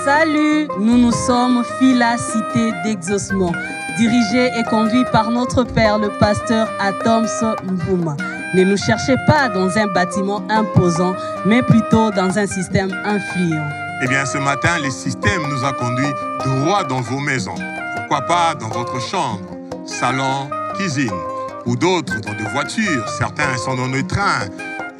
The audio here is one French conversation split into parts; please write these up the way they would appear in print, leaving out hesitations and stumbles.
Salut, nous sommes Fila Cité d'Exaucement, dirigé et conduit par notre père, le pasteur Atomso Mvuma. Ne nous cherchez pas dans un bâtiment imposant, mais plutôt dans un système influent. Eh bien, ce matin, le système nous a conduits droit dans vos maisons. Pourquoi pas dans votre chambre, salon, cuisine, ou d'autres dans des voitures. Certains sont dans des trains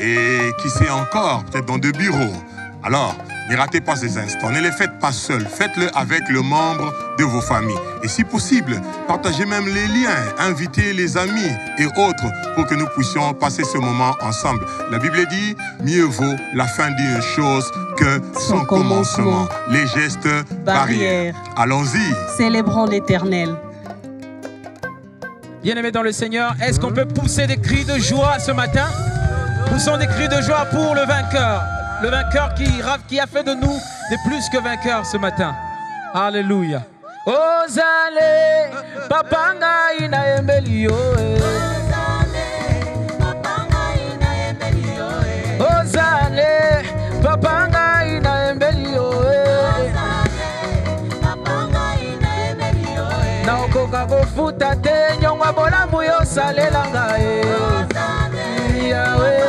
et qui sait encore, peut-être dans des bureaux. Alors, ne ratez pas ces instants, ne les faites pas seuls, faites-le avec le membre de vos familles. Et si possible, partagez même les liens, invitez les amis et autres pour que nous puissions passer ce moment ensemble. La Bible dit, mieux vaut la fin d'une chose que son commencement. Les gestes barrières. Allons-y. Célébrons l'Éternel. Bien-aimés dans le Seigneur, est-ce qu'on peut pousser des cris de joie ce matin? Poussons des cris de joie pour le vainqueur. Le vainqueur qui a fait de nous des plus que vainqueurs ce matin. Alléluia. Ozale, papanga ina embelio. Ozale, papanga ina embelio. Na okoka kofuta te nyongwa bolambu yo salelanga Yahweh.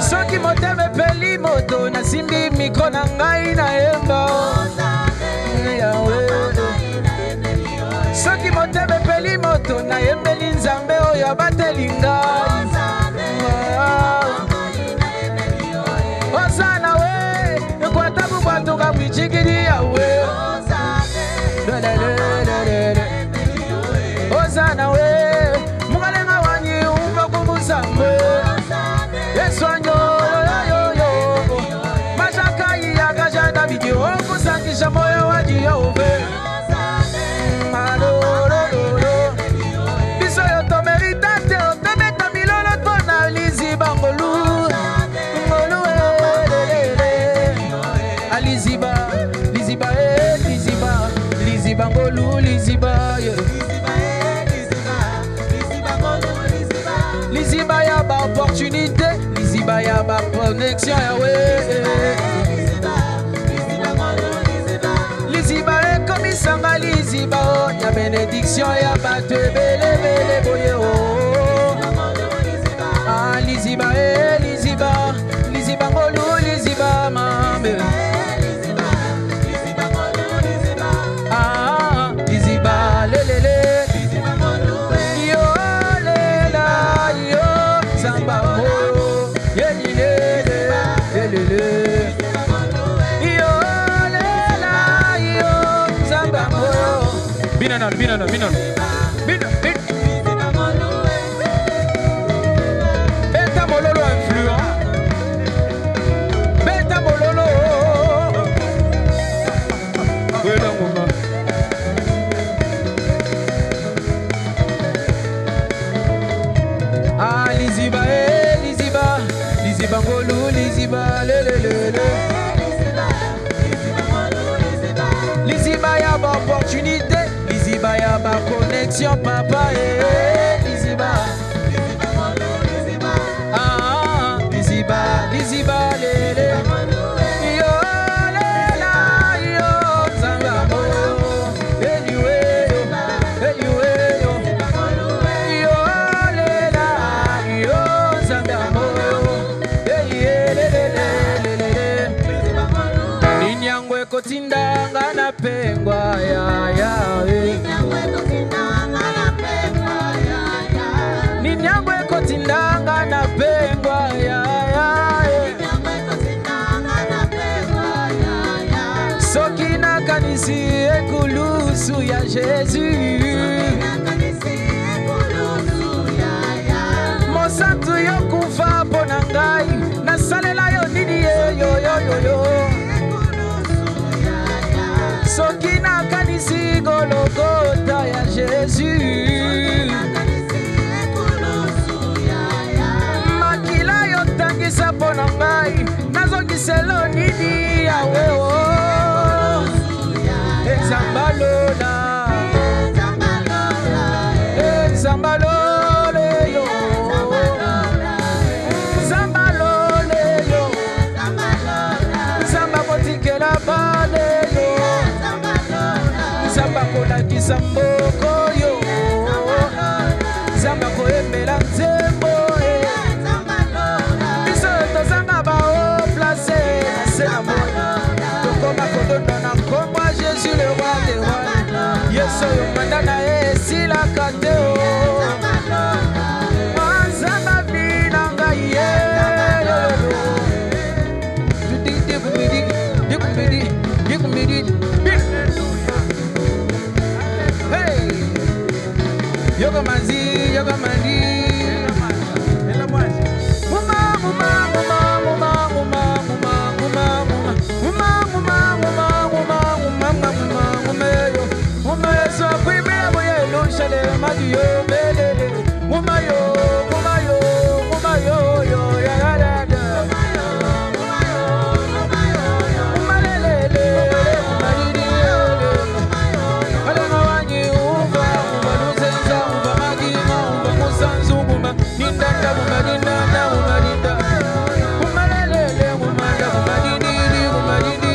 Soki moteme peli moto na simbi mikro na ngai na yemba Soki moteme peli moto na yembeli nzambe oyo abateli ngai Osana we ekwata bubwatuka bwichikidi yawe Osana we mungalenga wanyi umva kumuzambe Eswanyo Mashaka yagaja na video Kusakisha moyo waji yove Biso yoto meritate Otometa milolo tona Liziba ngolu Ngolu Aliziba Liziba Liziba Liziba ngolu Liziba Liziba ya ba opportunité Liziba ya ba connexion Liziba e komisanga Liziba o ya bénédiction ya ba te bele bele boye o Ah Liziba e Liziba Liziba ngolu Liziba mambe Ah Liziba lelele Binano. Beta mololo influent. Beta mololo. Ah Liziba Liziba ngolu Liziba lelele. Liziba ya ba opportunité. Liziba ya ba connexion papa Liziba Ah Liziba lele Yo lela yo zangamo Anyway yo Yo lela yo zangamo Ninyangwe kotindanga na pengwa ya Ninyangwe kotindanga na pengwa Soki na kanisi ekulusu ya Jésus Mosantu yo kufa pona ngai nasalela yo nini yo Soki na kanisi Golgotha ya Jésus Makila yo tangisa pona ngai nazongiselo nini yawe Ezambalola Zambalole yo Zamba kotikela ba samboko yo zamba koyembela nzembo biso tozanga bao place na se na moyo tokoma kodondo na nkombo ya Jésus le roi des rois yesu oyo manda na ye esilaka te o mazamba vi na ngai ye Yoga Manzi, Yoga Mandi. Muma, muma, muma, muma, muma, muma, muma, muma, muma, muma, muma, muma, muma, muma, muma, yo. Muma so kwime moye no shale madiyo belele. Muma yo, muma yo, muma yo yo ya ya ya. Muma yo, muma yo, muma yo yo. Muma lele, muma didi yo. Muma yo, wale mawanyi uva, uva luzenza, uva magima, uva musanzu, uva nindanda, uva nindanda, uva ninda. Muma lele, muma da, uva didi, uva didi.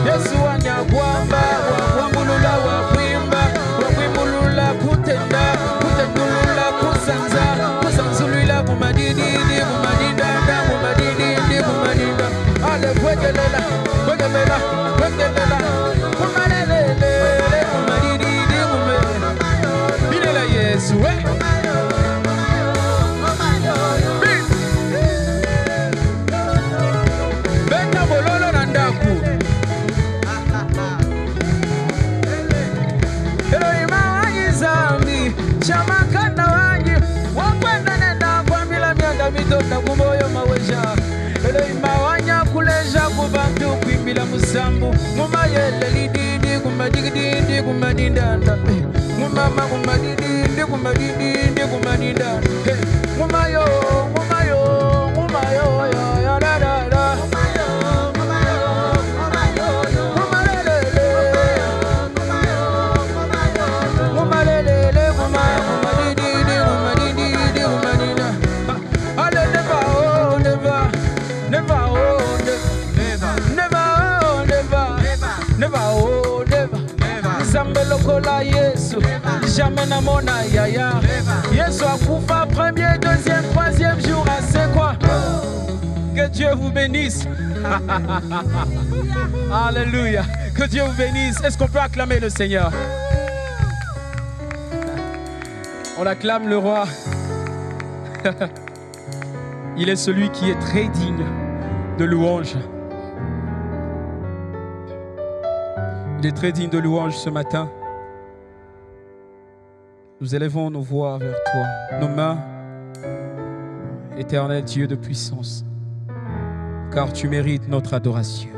Yesu wanya kwamba, wakwambulula, wakwimba, wakwimulula, kutenda, kutendulula, kusanza, kusanzulula, muma didi, muma nindanda, muma didi, muma ninda. Ale kwekelela, kwekelela, kwekelela, muma lele, muma didi, muma binela Yesu, benda bololo na ndaku. Elohima wanyi zambi, chamakanda wanyi, wakwenda nenda kwa mila mianga mitota kumoyo maweja. Elohima wanya kuleja kubantu kuimbila musambu, muma yele lididi, kumadigidindi, kumadindanda. Mumama kumadidindi, kumadidindi, kumadindanda. Muma yo, muma yo, muma yo, ya ya da da da. Muma yo, muma yo, muma yo, muma lele, muma yo, muma yo, muma lele, muma kumadidindi, kumadidindi, kumadinda. Ale never, oh never, never, oh never, never, oh never, never, oh never. Zambelo kola Yesu, jamais na mona yaya. Yesu a kufa premier, deuxième, troisième jour, c'est quoi? Que Dieu vous bénisse. Alléluia. Que Dieu vous bénisse. Est-ce qu'on peut acclamer le Seigneur? On acclame le roi. Il est celui qui est très digne de louange. Il est très digne de louange ce matin. Nous élevons nos voix vers toi, nos mains, éternel Dieu de puissance, car tu mérites notre adoration.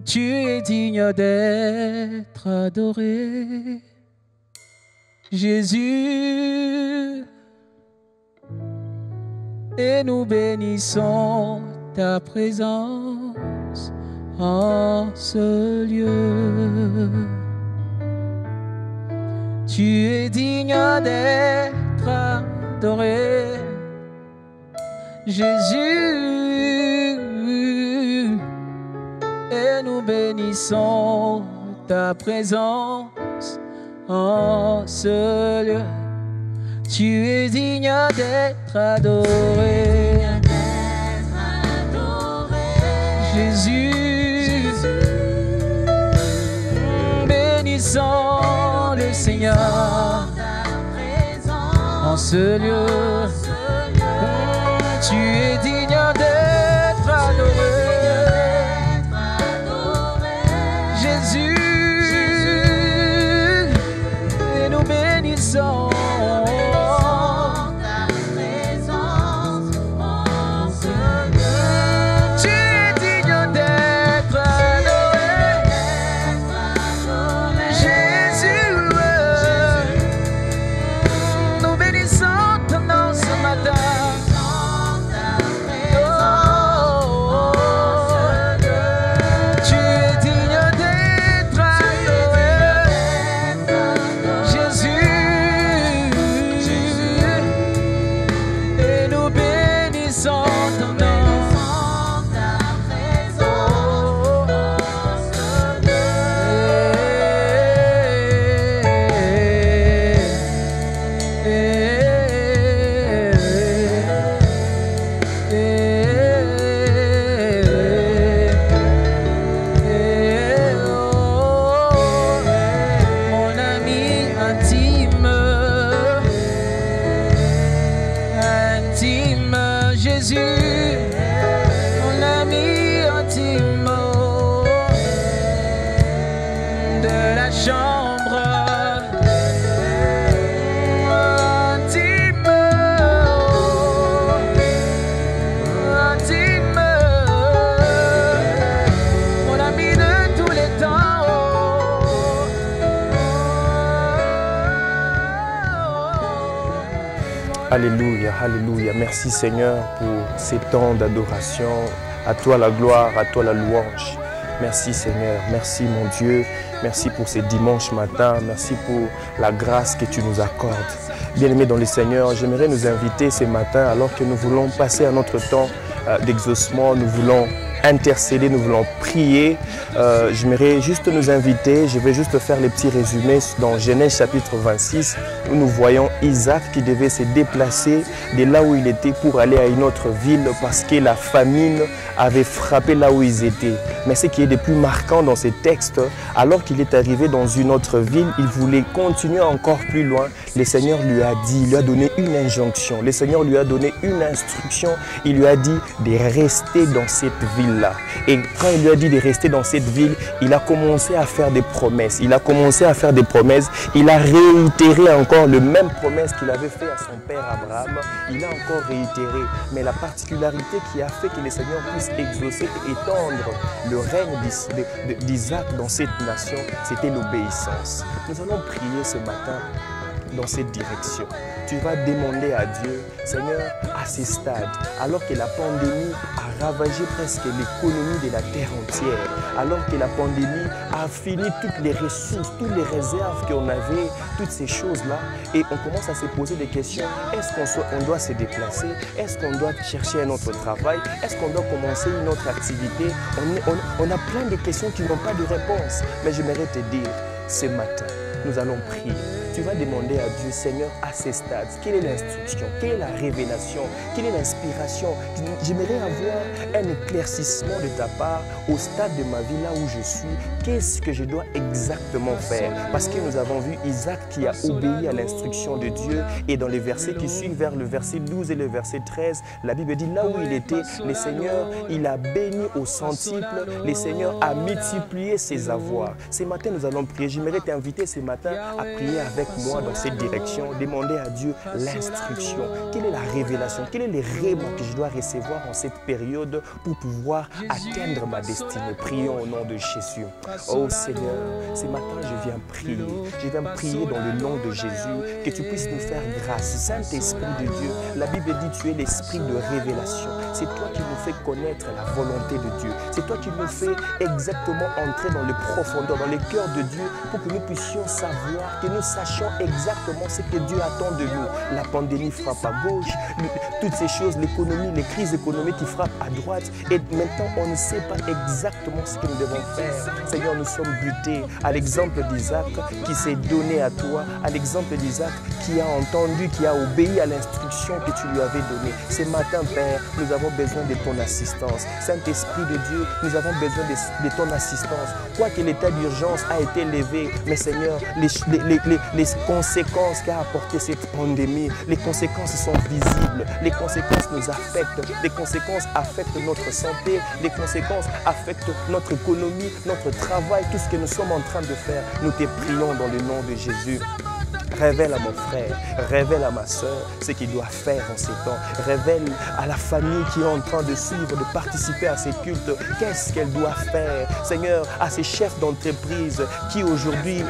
Tu es digne d'être adoré, Jésus, et nous bénissons ta présence en ce lieu. Tu es digne d'être adoré, Jésus, et nous bénissons ta présence en ce lieu. Tu es digne d'être adoré, Jésus, bénissons le Seigneur en ce lieu. Tu es digne d'être adoré, Jésus, et nous bénissons ta présence en ce lieu. Tu es digne d'être adoré, Jésus, nous bénissons ton nom ce matin. Alléluia, alléluia. Merci Seigneur pour ces temps d'adoration. À toi la gloire, à toi la louange. Merci Seigneur, merci mon Dieu. Merci pour ces dimanches matins. Merci pour la grâce que tu nous accordes. Bien-aimés dans le Seigneur, j'aimerais nous inviter ce matin, alors que nous voulons passer à notre temps d'exaucement, nous voulons intercéder, nous voulons prier. J'aimerais juste nous inviter, je vais juste faire les petits résumés dans Genèse chapitre 26, où nous voyons Isaac qui devait se déplacer de là où il était pour aller à une autre ville parce que la famine avait frappé là où ils étaient. Mais ce qui est le plus marquant dans ces textes, alors qu'il est arrivé dans une autre ville, il voulait continuer encore plus loin. Le Seigneur lui a dit, il lui a donné une injonction, le Seigneur lui a donné une instruction, il lui a dit de rester dans cette ville-là. Et quand il lui a dit de rester dans cette ville, il a commencé à faire des promesses. Il a commencé à faire des promesses. Il a réitéré encore le même promesse qu'il avait fait à son père Abraham. Il a encore réitéré. Mais la particularité qui a fait que le Seigneur puisse exaucer et étendre le règne d'Isaac dans cette nation, c'était l'obéissance. Nous allons prier ce matin dans cette direction. Tu vas demander à Dieu, Seigneur, à ces stades, alors que la pandémie a ravagé presque l'économie de la terre entière, alors que la pandémie a fini toutes les ressources, toutes les réserves qu'on avait, toutes ces choses-là, et on commence à se poser des questions. Est-ce qu'on doit se déplacer? Est-ce qu'on doit chercher un autre travail? Est-ce qu'on doit commencer une autre activité? On a plein de questions qui n'ont pas de réponse. Mais j'aimerais te dire, ce matin, nous allons prier. Tu vas demander à Dieu, Seigneur, à ces stades, quelle est l'instruction, quelle est la révélation, quelle est l'inspiration. J'aimerais avoir un éclaircissement de ta part au stade de ma vie, là où je suis. Qu'est-ce que je dois exactement faire? Parce que nous avons vu Isaac qui a obéi à l'instruction de Dieu. Et dans les versets qui suivent, vers le verset 12 et le verset 13, la Bible dit, là où il était, le Seigneur, il a béni au centuple. Le Seigneur a multiplié ses avoirs. Ce matin, nous allons prier. J'aimerais t'inviter ce matin à prier avec moi dans cette direction, demander à Dieu l'instruction. Quelle est la révélation? Quel est le rêve que je dois recevoir en cette période pour pouvoir atteindre ma destinée? Prions au nom de Jésus. Oh Seigneur, ce matin je viens prier. Je viens prier dans le nom de Jésus, que tu puisses nous faire grâce. Saint-Esprit de Dieu, la Bible dit tu es l'esprit de révélation. C'est toi qui nous fais connaître la volonté de Dieu. C'est toi qui nous fais exactement entrer dans les profondeurs, dans les cœurs de Dieu, pour que nous puissions savoir, que nous sachions exactement ce que Dieu attend de nous. La pandémie frappe à gauche, toutes ces choses, l'économie, les crises économiques qui frappent à droite. Et maintenant, on ne sait pas exactement ce que nous devons faire. Seigneur, nous sommes butés à l'exemple d'Isaac qui s'est donné à toi, à l'exemple d'Isaac qui a entendu, qui a obéi à l'instruction que tu lui avais donnée. Ce matin, Père, nous avons besoin de ton assistance. Saint-Esprit de Dieu, nous avons besoin de ton assistance. Quoique l'état d'urgence a été levé, mais Seigneur, les conséquences qu'a apporté cette pandémie, les conséquences sont visibles, les conséquences nous affectent, les conséquences affectent notre santé, les conséquences affectent notre économie, notre travail, tout ce que nous sommes en train de faire. Nous te prions dans le nom de Jésus. Révèle à mon frère, révèle à ma soeur ce qu'il doit faire en ces temps. Révèle à la famille qui est en train de suivre, de participer à ces cultes, qu'est-ce qu'elle doit faire. Seigneur, à ces chefs d'entreprise qui aujourd'hui,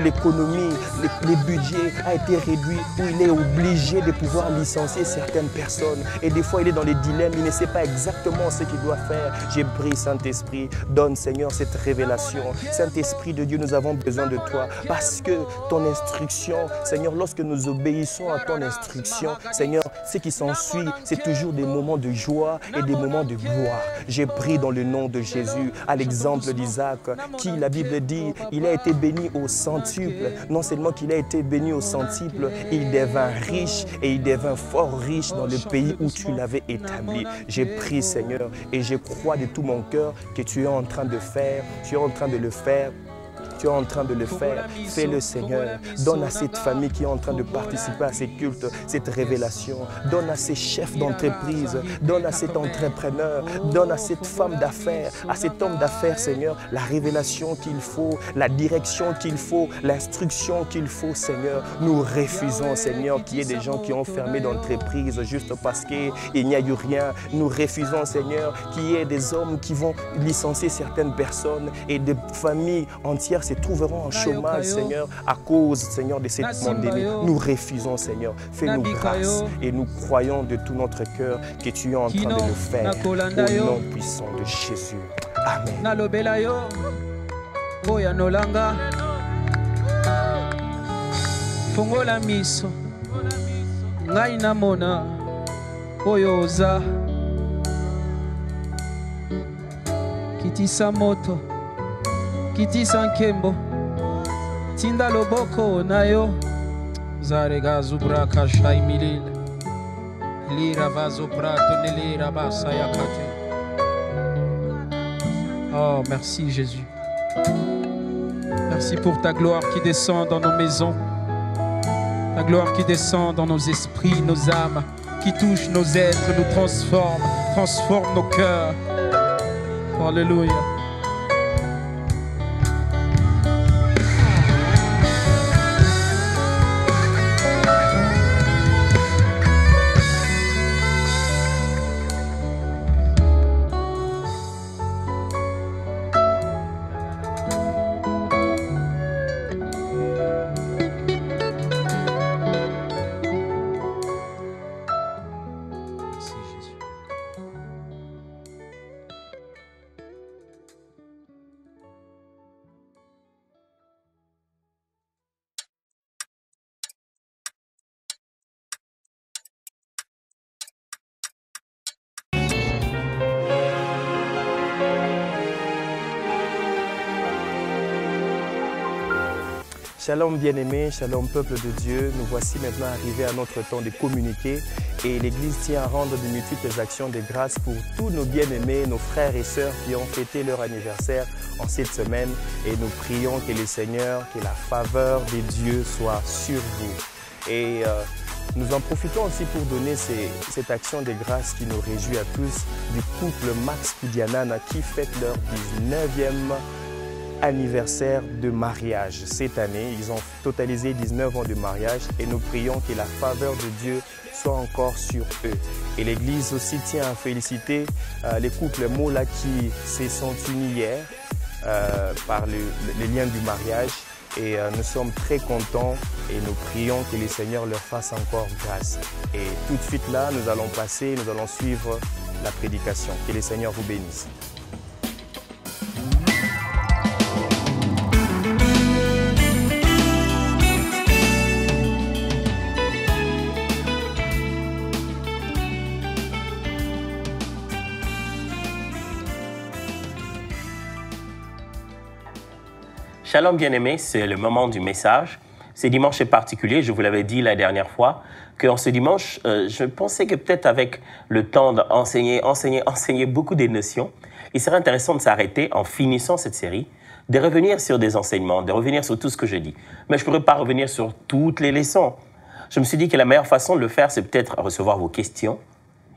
l'économie, les budgets a été réduit, où il est obligé de pouvoir licencier certaines personnes. Et des fois, il est dans les dilemmes, il ne sait pas exactement ce qu'il doit faire. J'ai prié, Saint-Esprit, donne, Seigneur, cette révélation. Saint-Esprit de Dieu, nous avons besoin de toi parce que ton instruction, Seigneur, lorsque nous obéissons à ton instruction, Seigneur, ce qui s'ensuit, c'est toujours des moments de joie et des moments de gloire. J'ai prié dans le nom de Jésus, à l'exemple d'Isaac, qui, la Bible dit, il a été béni au centuple. Non seulement qu'il a été béni au centuple, il devint riche et il devint fort riche dans le pays où tu l'avais établi. J'ai prié, Seigneur, et je crois de tout mon cœur que tu es en train de faire, tu es en train de le faire. Tu es en train de le faire. Fais-le, Seigneur. Donne à cette famille qui est en train de participer à ces cultes cette révélation. Donne à ces chefs d'entreprise. Donne à cet entrepreneur. Donne à cette femme d'affaires, à cet homme d'affaires, Seigneur, la révélation qu'il faut, la direction qu'il faut, l'instruction qu'il faut, Seigneur. Nous refusons, Seigneur, qu'il y ait des gens qui ont fermé d'entreprise juste parce qu'il n'y a eu rien. Nous refusons, Seigneur, qu'il y ait des hommes qui vont licencier certaines personnes et des familles entières se trouveront en chômage, Seigneur, à cause, Seigneur, de cette pandémie. Nous refusons, Seigneur. Fais-nous grâce et nous croyons de tout notre cœur que tu es en train de le faire. Au nom puissant de Jésus. Amen. Fongola miso ngai namona oyo oza kitisa moto kitisa nkembo tinda loboko nayo zarega zubraka shaimilile lira vazo prato nelira basa yakate. Oh, merci Jésus. Merci pour ta gloire qui descend dans nos maisons. Ta gloire qui descend dans nos esprits, nos âmes, qui touche nos êtres, nous transforme nos cœurs. Alléluia. Shalom bien-aimés, shalom peuple de Dieu. Nous voici maintenant arrivés à notre temps de communiquer et l'Église tient à rendre de multiples actions de grâce pour tous nos bien-aimés, nos frères et sœurs qui ont fêté leur anniversaire en cette semaine. Et nous prions que le Seigneur, que la faveur de Dieu soit sur vous. Et nous en profitons aussi pour donner cette action de grâce qui nous réjouit à tous du couple Max Koudianana qui fête leur 19e anniversaire de mariage. Cette année, ils ont totalisé 19 ans de mariage et nous prions que la faveur de Dieu soit encore sur eux. Et l'Église aussi tient à féliciter les couples Mola qui se sont unis hier par les liens du mariage. Et nous sommes très contents et nous prions que le Seigneur leur fasse encore grâce. Et tout de suite là, nous allons suivre la prédication. Que le Seigneur vous bénisse. Shalom bien-aimés, c'est le moment du message. Ce dimanche est particulier, je vous l'avais dit la dernière fois, qu'en ce dimanche, je pensais que peut-être avec le temps d'enseigner beaucoup des notions, il serait intéressant de s'arrêter en finissant cette série, de revenir sur des enseignements, de revenir sur tout ce que je dis. Mais je ne pourrais pas revenir sur toutes les leçons. Je me suis dit que la meilleure façon de le faire, c'est peut-être recevoir vos questions,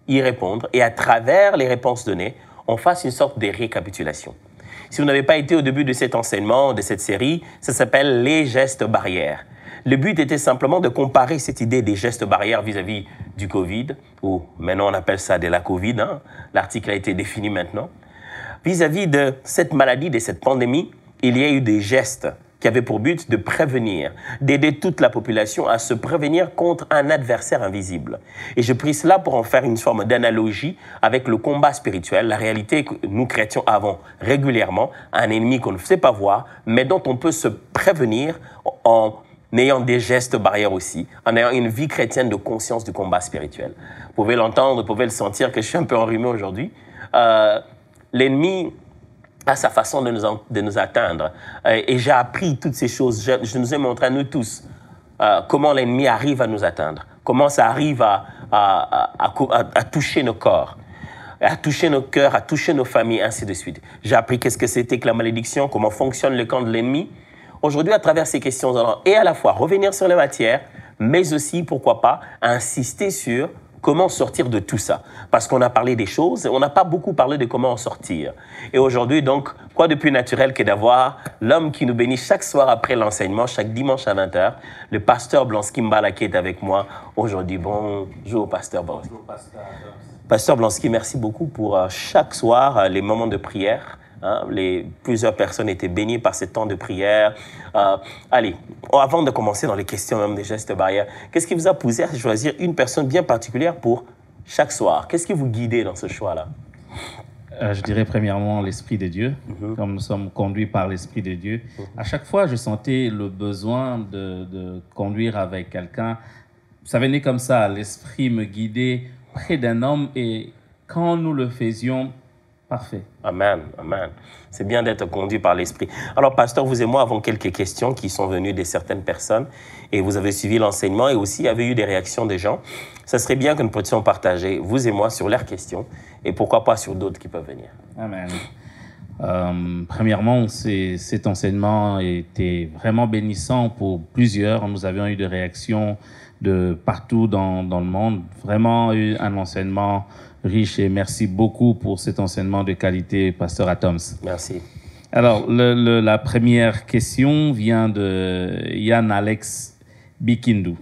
y répondre, et à travers les réponses données, on fasse une sorte de récapitulation. Si vous n'avez pas été au début de cet enseignement, de cette série, ça s'appelle « Les gestes barrières ». Le but était simplement de comparer cette idée des gestes barrières vis-à-vis du Covid, ou maintenant on appelle ça de la Covid, hein, l'article a été défini maintenant. Vis-à-vis de cette maladie, de cette pandémie, il y a eu des gestes qui avaient pour but de prévenir, d'aider toute la population à se prévenir contre un adversaire invisible. Et je pris cela pour en faire une forme d'analogie avec le combat spirituel, la réalité que nous chrétiens avons régulièrement, un ennemi qu'on ne sait pas voir, mais dont on peut se prévenir en ayant des gestes barrières aussi, en ayant une vie chrétienne de conscience du combat spirituel. Vous pouvez l'entendre, vous pouvez le sentir que je suis un peu enrhumé aujourd'hui. L'ennemi à sa façon de nous atteindre. Et j'ai appris toutes ces choses. Je nous ai montré à nous tous comment l'ennemi arrive à nous atteindre, comment ça arrive à toucher nos corps, à toucher nos cœurs, à toucher nos familles, ainsi de suite. J'ai appris qu'est-ce que c'était que la malédiction, comment fonctionne le camp de l'ennemi. Aujourd'hui, à travers ces questions, nous allons et à la fois revenir sur les matières, mais aussi, pourquoi pas, insister sur comment sortir de tout ça. Parce qu'on a parlé des choses, on n'a pas beaucoup parlé de comment en sortir. Et aujourd'hui, donc, quoi de plus naturel que d'avoir l'homme qui nous bénit chaque soir après l'enseignement, chaque dimanche à 20h, le pasteur Blansky Mbala qui est avec moi aujourd'hui. Bonjour, pasteur Blansky. Pasteur Blansky, merci beaucoup pour chaque soir les moments de prière Hein, plusieurs personnes étaient bénies par ce temps de prière. Allez, avant de commencer dans les questions même des gestes barrières, qu'est-ce qui vous a poussé à choisir une personne bien particulière pour chaque soir? Qu'est-ce qui vous guidait dans ce choix-là? Je dirais premièrement l'Esprit de Dieu. Comme nous sommes conduits par l'Esprit de Dieu, à chaque fois, je sentais le besoin de conduire avec quelqu'un. Ça venait comme ça, l'Esprit me guidait près d'un homme et quand nous le faisions, parfait. Amen, amen. C'est bien d'être conduit par l'Esprit. Alors, pasteur, vous et moi avons quelques questions qui sont venues de certaines personnes et vous avez suivi l'enseignement et aussi avez eu des réactions des gens. Ça serait bien que nous puissions partager, vous et moi, sur leurs questions et pourquoi pas sur d'autres qui peuvent venir. Amen. Premièrement, cet enseignement était vraiment bénissant pour plusieurs. Nous avions eu des réactions de partout dans le monde. Vraiment eu un enseignement riche et merci beaucoup pour cet enseignement de qualité, pasteur Atoms. Merci. Alors, la première question vient de Yann Alex Bikindu.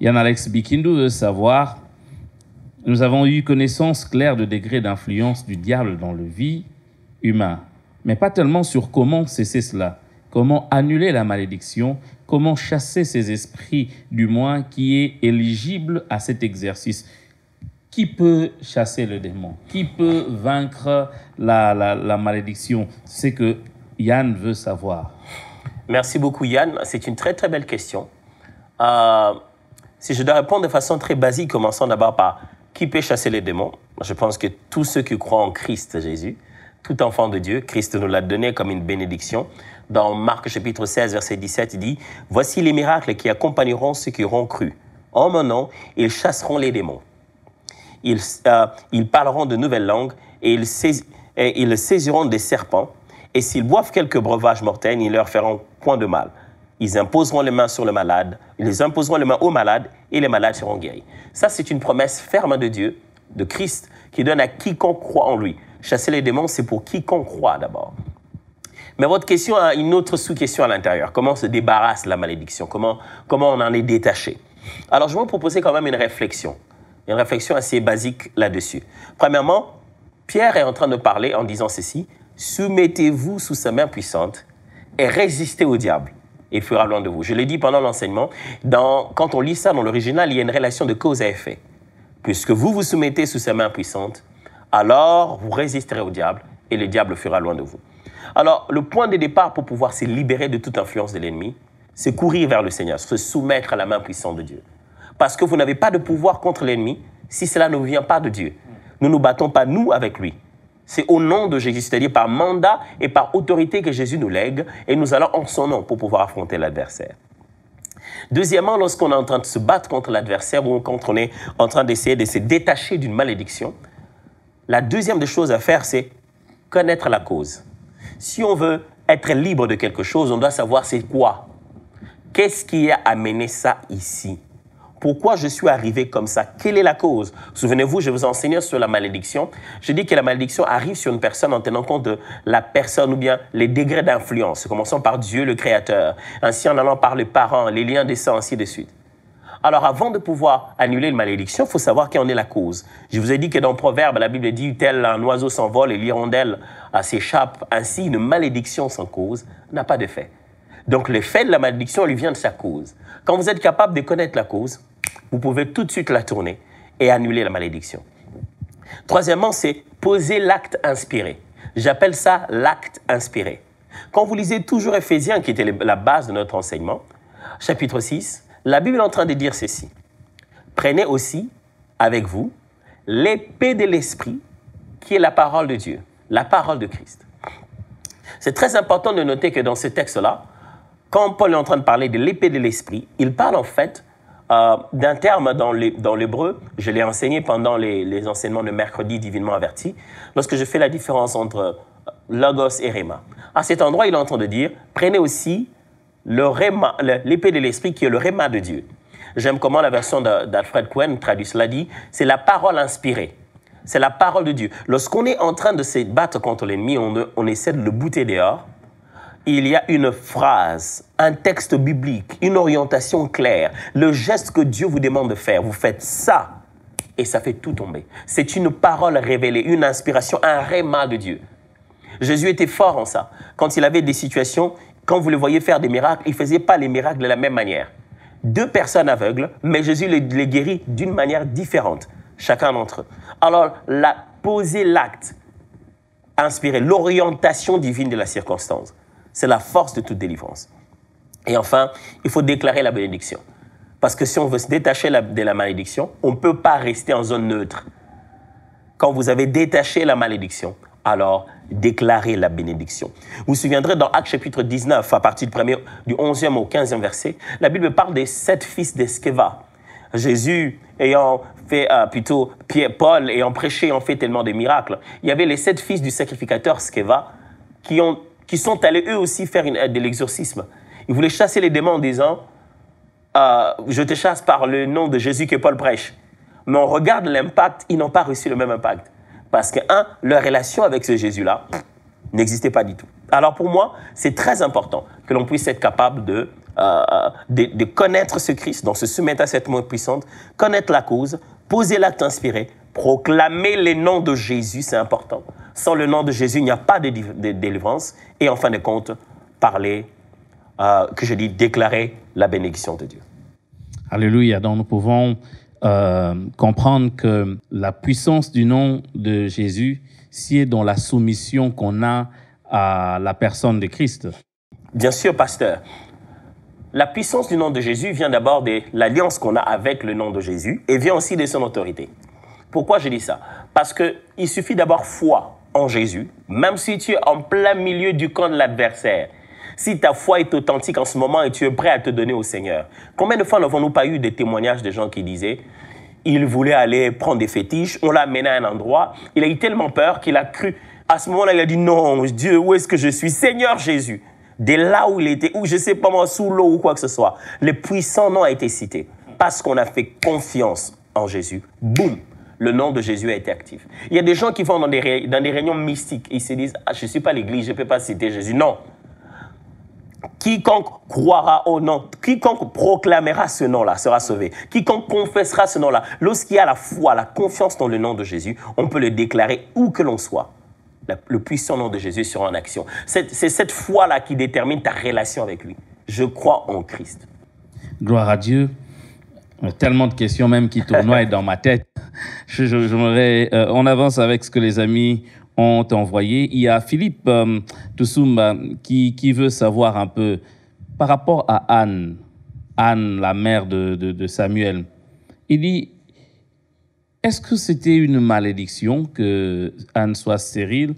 Yann Alex Bikindu veut savoir, nous avons eu connaissance claire de degrés d'influence du diable dans la vie humaine, mais pas tellement sur comment cesser cela, comment annuler la malédiction, comment chasser ces esprits du moins qui est éligible à cet exercice. Qui peut chasser le démon? Qui peut vaincre la malédiction? C'est ce que Yann veut savoir. Merci beaucoup, Yann. C'est une très, très belle question. Si je dois répondre de façon très basique, commençons d'abord par qui peut chasser les démons? Je pense que tous ceux qui croient en Christ Jésus, tout enfant de Dieu, Christ nous l'a donné comme une bénédiction. Dans Marc chapitre 16, verset 17, il dit « Voici les miracles qui accompagneront ceux qui auront cru. En mon nom, ils chasseront les démons. Ils parleront de nouvelles langues et ils saisiront des serpents. Et s'ils boivent quelques breuvages mortels, ils leur feront point de mal. Ils imposeront les mains sur le malade, ils imposeront les mains aux malades et les malades seront guéris. » Ça, c'est une promesse ferme de Dieu, de Christ, qui donne à quiconque croit en lui. Chasser les démons, c'est pour quiconque croit d'abord. Mais votre question a une autre sous-question à l'intérieur. Comment on se débarrasse de la malédiction? Comment on en est détaché? Alors, je vais vous proposer quand même une réflexion assez basique là-dessus. Premièrement, Pierre est en train de parler en disant ceci, « Soumettez-vous sous sa main puissante et résistez au diable. Il fuira loin de vous. » Je l'ai dit pendant l'enseignement, quand on lit ça dans l'original, il y a une relation de cause à effet. Puisque vous vous soumettez sous sa main puissante, alors vous résisterez au diable et le diable fuira loin de vous. Alors, le point de départ pour pouvoir se libérer de toute influence de l'ennemi, c'est courir vers le Seigneur, se soumettre à la main puissante de Dieu. Parce que vous n'avez pas de pouvoir contre l'ennemi si cela ne vient pas de Dieu. Nous ne nous battons pas, nous, avec lui. C'est au nom de Jésus, c'est-à-dire par mandat et par autorité que Jésus nous lègue, et nous allons en son nom pour pouvoir affronter l'adversaire. Deuxièmement, lorsqu'on est en train de se battre contre l'adversaire ou quand on est en train d'essayer de se détacher d'une malédiction, la deuxième des choses à faire, c'est connaître la cause. Si on veut être libre de quelque chose, on doit savoir c'est quoi. Qu'est-ce qui a amené ça ici? Pourquoi je suis arrivé comme ça? Quelle est la cause? Souvenez-vous, je vous enseignais sur la malédiction. Je dis que la malédiction arrive sur une personne en tenant compte de la personne ou bien les degrés d'influence. Commençons par Dieu, le Créateur. Ainsi, en allant par les parents, les liens des sangs, ainsi de suite. Alors, avant de pouvoir annuler une malédiction, il faut savoir quelle en est la cause. Je vous ai dit que dans Proverbe, la Bible dit « Tel un oiseau s'envole et l'hirondelle s'échappe. Ainsi, une malédiction sans cause n'a pas d'effet. » Donc, l'effet de la malédiction lui vient de sa cause. Quand vous êtes capable de connaître la cause, vous pouvez tout de suite la tourner et annuler la malédiction. Troisièmement, c'est poser l'acte inspiré. J'appelle ça l'acte inspiré. Quand vous lisez toujours Éphésiens, qui était la base de notre enseignement, chapitre 6, la Bible est en train de dire ceci. Prenez aussi avec vous l'épée de l'esprit, qui est la parole de Dieu, la parole de Christ. C'est très important de noter que dans ce texte-là, quand Paul est en train de parler de l'épée de l'esprit, il parle en fait d'un terme dans l'hébreu. Je l'ai enseigné pendant les enseignements de mercredi divinement averti, lorsque je fais la différence entre logos et réma. À cet endroit, il est en train de dire, prenez aussi l'épée de l'esprit qui est le réma de Dieu. J'aime comment la version d'Alfred Cohen traduit cela dit, c'est la parole inspirée. C'est la parole de Dieu. Lorsqu'on est en train de se battre contre l'ennemi, on essaie de le bouter dehors. Il y a une phrase, un texte biblique, une orientation claire, le geste que Dieu vous demande de faire. Vous faites ça et ça fait tout tomber. C'est une parole révélée, une inspiration, un réma de Dieu. Jésus était fort en ça. Quand il avait des situations, quand vous le voyez faire des miracles, il ne faisait pas les miracles de la même manière. 2 personnes aveugles, mais Jésus les guérit d'une manière différente, chacun d'entre eux. Alors, poser l'acte, inspirer l'orientation divine de la circonstance, c'est la force de toute délivrance. Et enfin, il faut déclarer la bénédiction. Parce que si on veut se détacher de la malédiction, on ne peut pas rester en zone neutre. Quand vous avez détaché la malédiction, alors déclarez la bénédiction. Vous vous souviendrez dans Actes chapitre 19, à partir du 11e au 15e verset, la Bible parle des 7 fils d'Esceva. Jésus ayant fait, Paul ayant prêché, ayant fait tellement de miracles, il y avait les 7 fils du sacrificateur Sceva qui sont allés eux aussi faire de l'exorcisme. Ils voulaient chasser les démons en disant je te chasse par le nom de Jésus que Paul prêche. Mais on regarde l'impact, ils n'ont pas reçu le même impact. Parce que, leur relation avec ce Jésus-là n'existait pas du tout. Alors pour moi, c'est très important que l'on puisse être capable de connaître ce Christ, donc se soumettre à cette main puissante, connaître la cause, poser l'acte inspiré, proclamer les noms de Jésus, c'est important. Sans le nom de Jésus, il n'y a pas de délivrance. Et en fin de compte, déclarer la bénédiction de Dieu. Alléluia. Donc nous pouvons comprendre que la puissance du nom de Jésus sied dans la soumission qu'on a à la personne de Christ. Bien sûr, pasteur. La puissance du nom de Jésus vient d'abord de l'alliance qu'on a avec le nom de Jésus et vient aussi de son autorité. Pourquoi je dis ça? Parce qu'il suffit d'avoir foi en Jésus, même si tu es en plein milieu du camp de l'adversaire. Si ta foi est authentique en ce moment et tu es prêt à te donner au Seigneur. Combien de fois n'avons-nous pas eu des témoignages de gens qui disaient il voulait aller prendre des fétiches, on l'a amené à un endroit, il a eu tellement peur qu'il a cru. À ce moment-là, il a dit non, Dieu, où est-ce que je suis? Seigneur Jésus. Dès là où il était, ou je ne sais pas moi, sous l'eau ou quoi que ce soit, le puissant nom a été cité. Parce qu'on a fait confiance en Jésus. Boum! Le nom de Jésus a été actif. Il y a des gens qui vont dans des réunions mystiques et ils se disent je ne suis pas l'église, je ne peux pas citer Jésus. Non. Quiconque croira au nom, quiconque proclamera ce nom-là sera sauvé. Quiconque confessera ce nom-là, lorsqu'il y a la foi, la confiance dans le nom de Jésus, on peut le déclarer où que l'on soit. Le puissant nom de Jésus sera en action. C'est cette foi-là qui détermine ta relation avec lui. Je crois en Christ. Gloire à Dieu. Tellement de questions même qui tournoient dans ma tête. On avance avec ce que les amis ont envoyé. Il y a Philippe Toussoumba qui veut savoir un peu par rapport à Anne, la mère de Samuel. Il dit, est-ce que c'était une malédiction que Anne soit stérile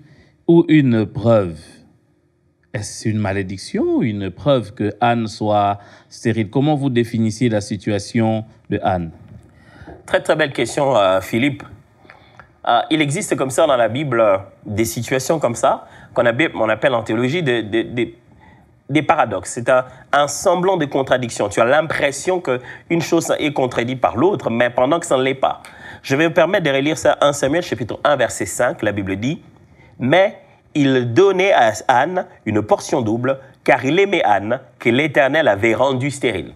ou une preuve? Est-ce une malédiction ou une preuve que Anne soit stérile? Comment vous définissiez la situation de Anne? Très, très belle question, Philippe. Il existe comme ça dans la Bible des situations comme ça, qu'on appelle en théologie des paradoxes. C'est un semblant de contradiction. Tu as l'impression qu'une chose est contredite par l'autre, mais pendant que ça ne l'est pas. Je vais me permettre de relire ça, 1 Samuel chapitre 1, verset 5, la Bible dit « Mais il donnait à Anne une portion double, car il aimait Anne, que l'Éternel avait rendue stérile. »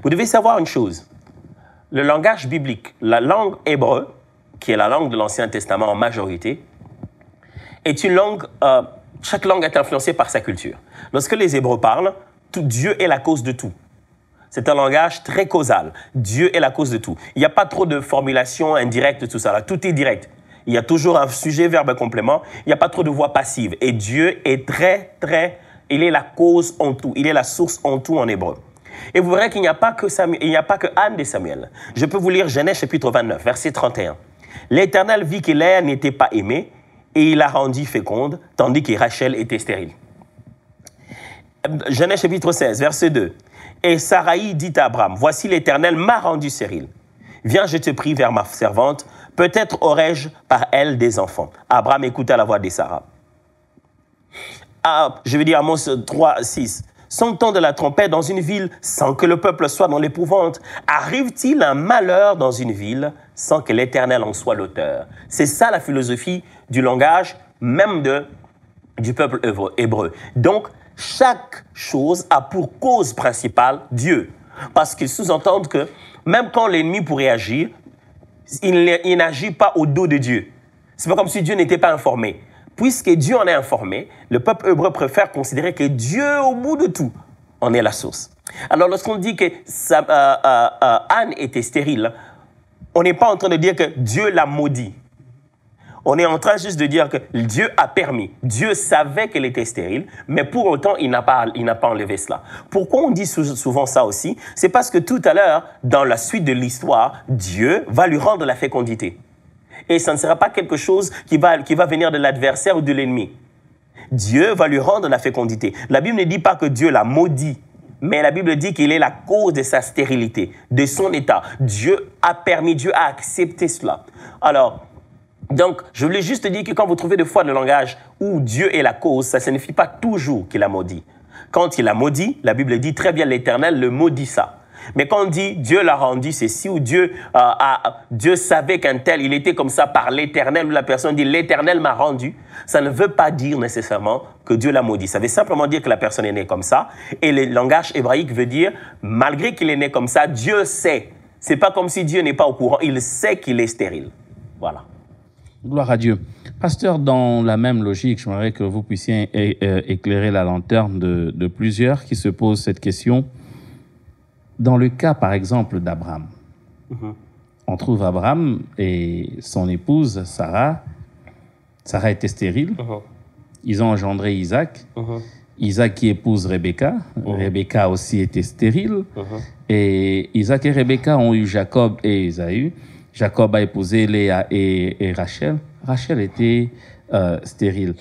Vous devez savoir une chose. Le langage biblique, la langue hébreu, qui est la langue de l'Ancien Testament en majorité, est une langue, chaque langue est influencée par sa culture. Lorsque les Hébreux parlent, Dieu est la cause de tout. C'est un langage très causal. Dieu est la cause de tout. Il n'y a pas trop de formulations indirectes, tout ça. Là. Tout est direct. Il y a toujours un sujet, verbe, complément. Il n'y a pas trop de voix passive. Et Dieu est il est la cause en tout. Il est la source en tout en hébreu. Et vous verrez qu'il n'y a pas que Anne et Samuel. Je peux vous lire Genèse chapitre 29, verset 31. L'Éternel vit que Léa n'était pas aimée et il la rendit féconde, tandis que Rachel était stérile. Genèse chapitre 16, verset 2. Et Saraï dit à Abraham, voici l'Éternel m'a rendu stérile. Viens, je te prie, vers ma servante, peut-être aurai-je par elle des enfants. Abraham écouta la voix de Sarah. Je vais dire Amos 3, 6. Son-t-on de la trompette dans une ville sans que le peuple soit dans l'épouvante? Arrive-t-il un malheur dans une ville sans que l'Éternel en soit l'auteur? C'est ça la philosophie du langage, même du peuple hébreu. Donc, chaque chose a pour cause principale Dieu. Parce qu'ils sous-entendent que même quand l'ennemi pourrait agir, il n'agit pas au dos de Dieu. C'est pas comme si Dieu n'était pas informé. puisque Dieu en est informé, le peuple hébreu préfère considérer que Dieu, au bout de tout, en est la source. Alors, lorsqu'on dit que Anne était stérile, on n'est pas en train de dire que Dieu l'a maudit. On est en train juste de dire que Dieu a permis. Dieu savait qu'elle était stérile, mais pour autant, il n'a pas enlevé cela. Pourquoi on dit souvent ça aussi? C'est parce que tout à l'heure, dans la suite de l'histoire, Dieu va lui rendre la fécondité. Et ça ne sera pas quelque chose qui va venir de l'adversaire ou de l'ennemi. Dieu va lui rendre la fécondité. La Bible ne dit pas que Dieu l'a maudit, mais la Bible dit qu'il est la cause de sa stérilité, de son état. Dieu a permis, Dieu a accepté cela. Alors, donc, je voulais juste dire que quand vous trouvez des fois le langage où Dieu est la cause, ça ne signifie pas toujours qu'il a maudit. Quand il a maudit, la Bible dit très bien l'Éternel le maudissa. Mais quand on dit Dieu l'a rendu ceci ou Dieu savait qu'un tel, il était comme ça par l'Éternel, ou la personne dit l'Éternel m'a rendu, ça ne veut pas dire nécessairement que Dieu l'a maudit. Ça veut simplement dire que la personne est née comme ça. Et le langage hébraïque veut dire, malgré qu'il est né comme ça, Dieu sait. C'est pas comme si Dieu n'est pas au courant, il sait qu'il est stérile. Voilà. Gloire à Dieu. Pasteur, dans la même logique, j'aimerais que vous puissiez éclairer la lanterne de plusieurs qui se posent cette question. Dans le cas, par exemple, d'Abraham, on trouve Abraham et son épouse, Sarah. Sarah était stérile. Ils ont engendré Isaac. Isaac qui épouse Rebecca. Rebecca aussi était stérile. Et Isaac et Rebecca ont eu Jacob et Ésaü. Jacob a épousé Léa et Rachel. Rachel était stérile.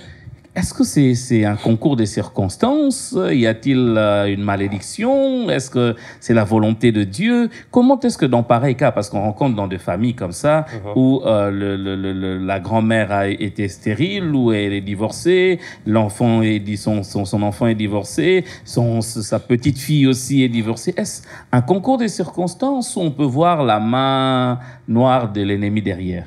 Est-ce que c'est un concours de circonstances? Y a-t-il une malédiction? Est-ce que c'est la volonté de Dieu? Comment est-ce que dans pareil cas, parce qu'on rencontre dans des familles comme ça, où la grand-mère a été stérile, ou elle est divorcée, l'enfant son enfant est divorcé, sa petite fille aussi est divorcée. Est-ce un concours de circonstances où on peut voir la main noire de l'ennemi derrière?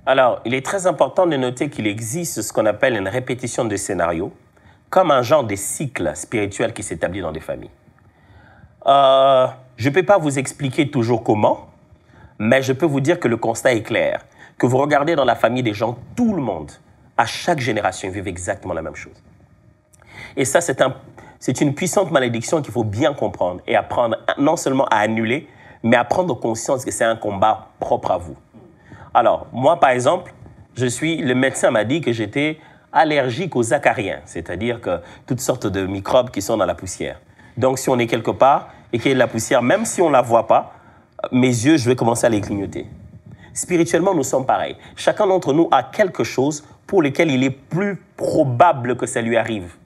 Alors, il est très important de noter qu'il existe ce qu'on appelle une répétition de scénarios, comme un genre de cycle spirituel qui s'établit dans des familles. Je ne peux pas vous expliquer toujours comment, mais je peux vous dire que le constat est clair. Que vous regardez dans la famille des gens, tout le monde, à chaque génération, vivent exactement la même chose. Et ça, c'est une puissante malédiction qu'il faut bien comprendre et apprendre non seulement à annuler, mais à prendre conscience que c'est un combat propre à vous. Alors, moi, par exemple, le médecin m'a dit que j'étais allergique aux acariens, c'est-à-dire que toutes sortes de microbes qui sont dans la poussière. Donc, si on est quelque part et qu'il y a de la poussière, même si on ne la voit pas, mes yeux, je vais commencer à les clignoter. Spirituellement, nous sommes pareils. Chacun d'entre nous a quelque chose pour lequel il est plus probable que ça lui arrive.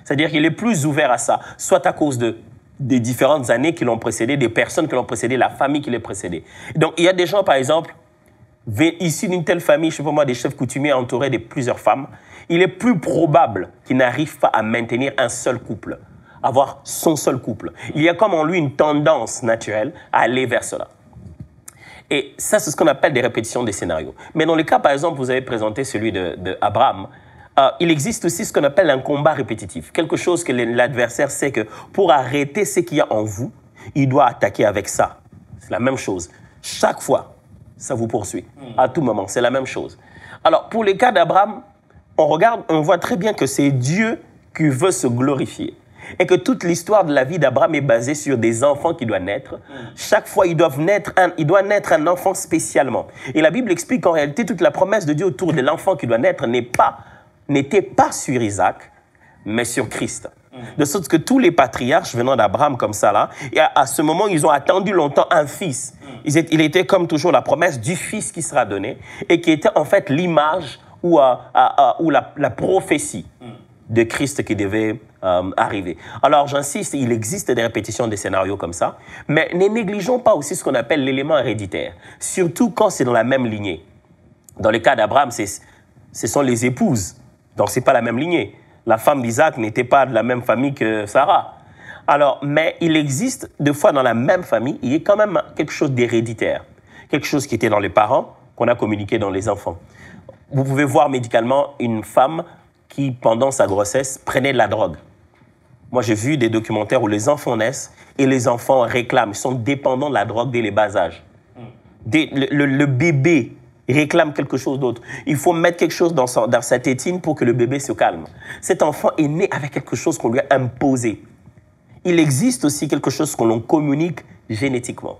C'est-à-dire qu'il est plus ouvert à ça, soit à cause des différentes années qui l'ont précédé, des personnes qui l'ont précédé, la famille qui l'a précédé. Donc, il y a des gens, par exemple, issus d'une telle famille, je ne sais pas moi, des chefs coutumiers entourés de plusieurs femmes, il est plus probable qu'ils n'arrivent pas à maintenir un seul couple, avoir son seul couple. Il y a comme en lui une tendance naturelle à aller vers cela. Et ça, c'est ce qu'on appelle des répétitions des scénarios. Mais dans le cas, par exemple, vous avez présenté celui d'Abraham, il existe aussi ce qu'on appelle un combat répétitif. Quelque chose que l'adversaire sait que pour arrêter ce qu'il y a en vous, il doit attaquer avec ça. C'est la même chose. Chaque fois, ça vous poursuit. À tout moment, c'est la même chose. Alors, pour les cas d'Abraham, on voit très bien que c'est Dieu qui veut se glorifier. Et que toute l'histoire de la vie d'Abraham est basée sur des enfants qui doivent naître. Chaque fois, il doit naître un enfant spécialement. Et la Bible explique qu'en réalité, toute la promesse de Dieu autour de l'enfant qui doit naître n'était pas sur Isaac, mais sur Christ. De sorte que tous les patriarches venant d'Abraham comme ça, là, et à ce moment, ils ont attendu longtemps un fils. Il était comme toujours la promesse du fils qui sera donné et qui était en fait l'image ou la prophétie de Christ qui devait arriver. Alors, j'insiste, il existe des répétitions des scénarios comme ça, mais ne négligeons pas aussi ce qu'on appelle l'élément héréditaire, surtout quand c'est dans la même lignée. Dans le cas d'Abraham, ce sont les épouses, donc ce n'est pas la même lignée. La femme d'Isaac n'était pas de la même famille que Sarah. Alors, mais il existe, deux fois dans la même famille, il y a quand même quelque chose d'héréditaire. Quelque chose qui était dans les parents, qu'on a communiqué dans les enfants. Vous pouvez voir médicalement une femme qui, pendant sa grossesse, prenait de la drogue. Moi, j'ai vu des documentaires où les enfants naissent et les enfants réclament, ils sont dépendants de la drogue dès les bas âges. Le bébé Il réclame quelque chose d'autre. Il faut mettre quelque chose dans sa tétine pour que le bébé se calme. Cet enfant est né avec quelque chose qu'on lui a imposé. Il existe aussi quelque chose qu'on communique génétiquement.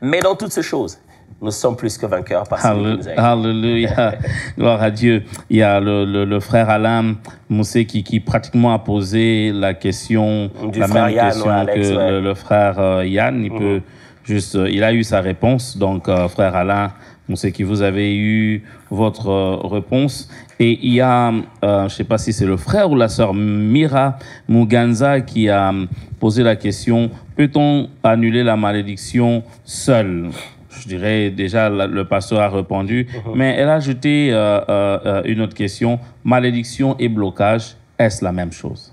Mais dans toutes ces choses, nous sommes plus que vainqueurs par celui qui nous a aidés. Alléluia. Gloire à Dieu. Il y a le frère Alain Moussé qui pratiquement a posé la question, la même Yann, question Alex, que le frère Yann. Il peut juste, il a eu sa réponse. Donc, frère Alain Moussé, qui vous avez eu votre réponse. Et il y a, je ne sais pas si c'est le frère ou la sœur Mira Muganza qui a posé la question, peut-on annuler la malédiction seul? Je dirais déjà, le pasteur a répondu, mais elle a ajouté une autre question. Malédiction et blocage, est-ce la même chose?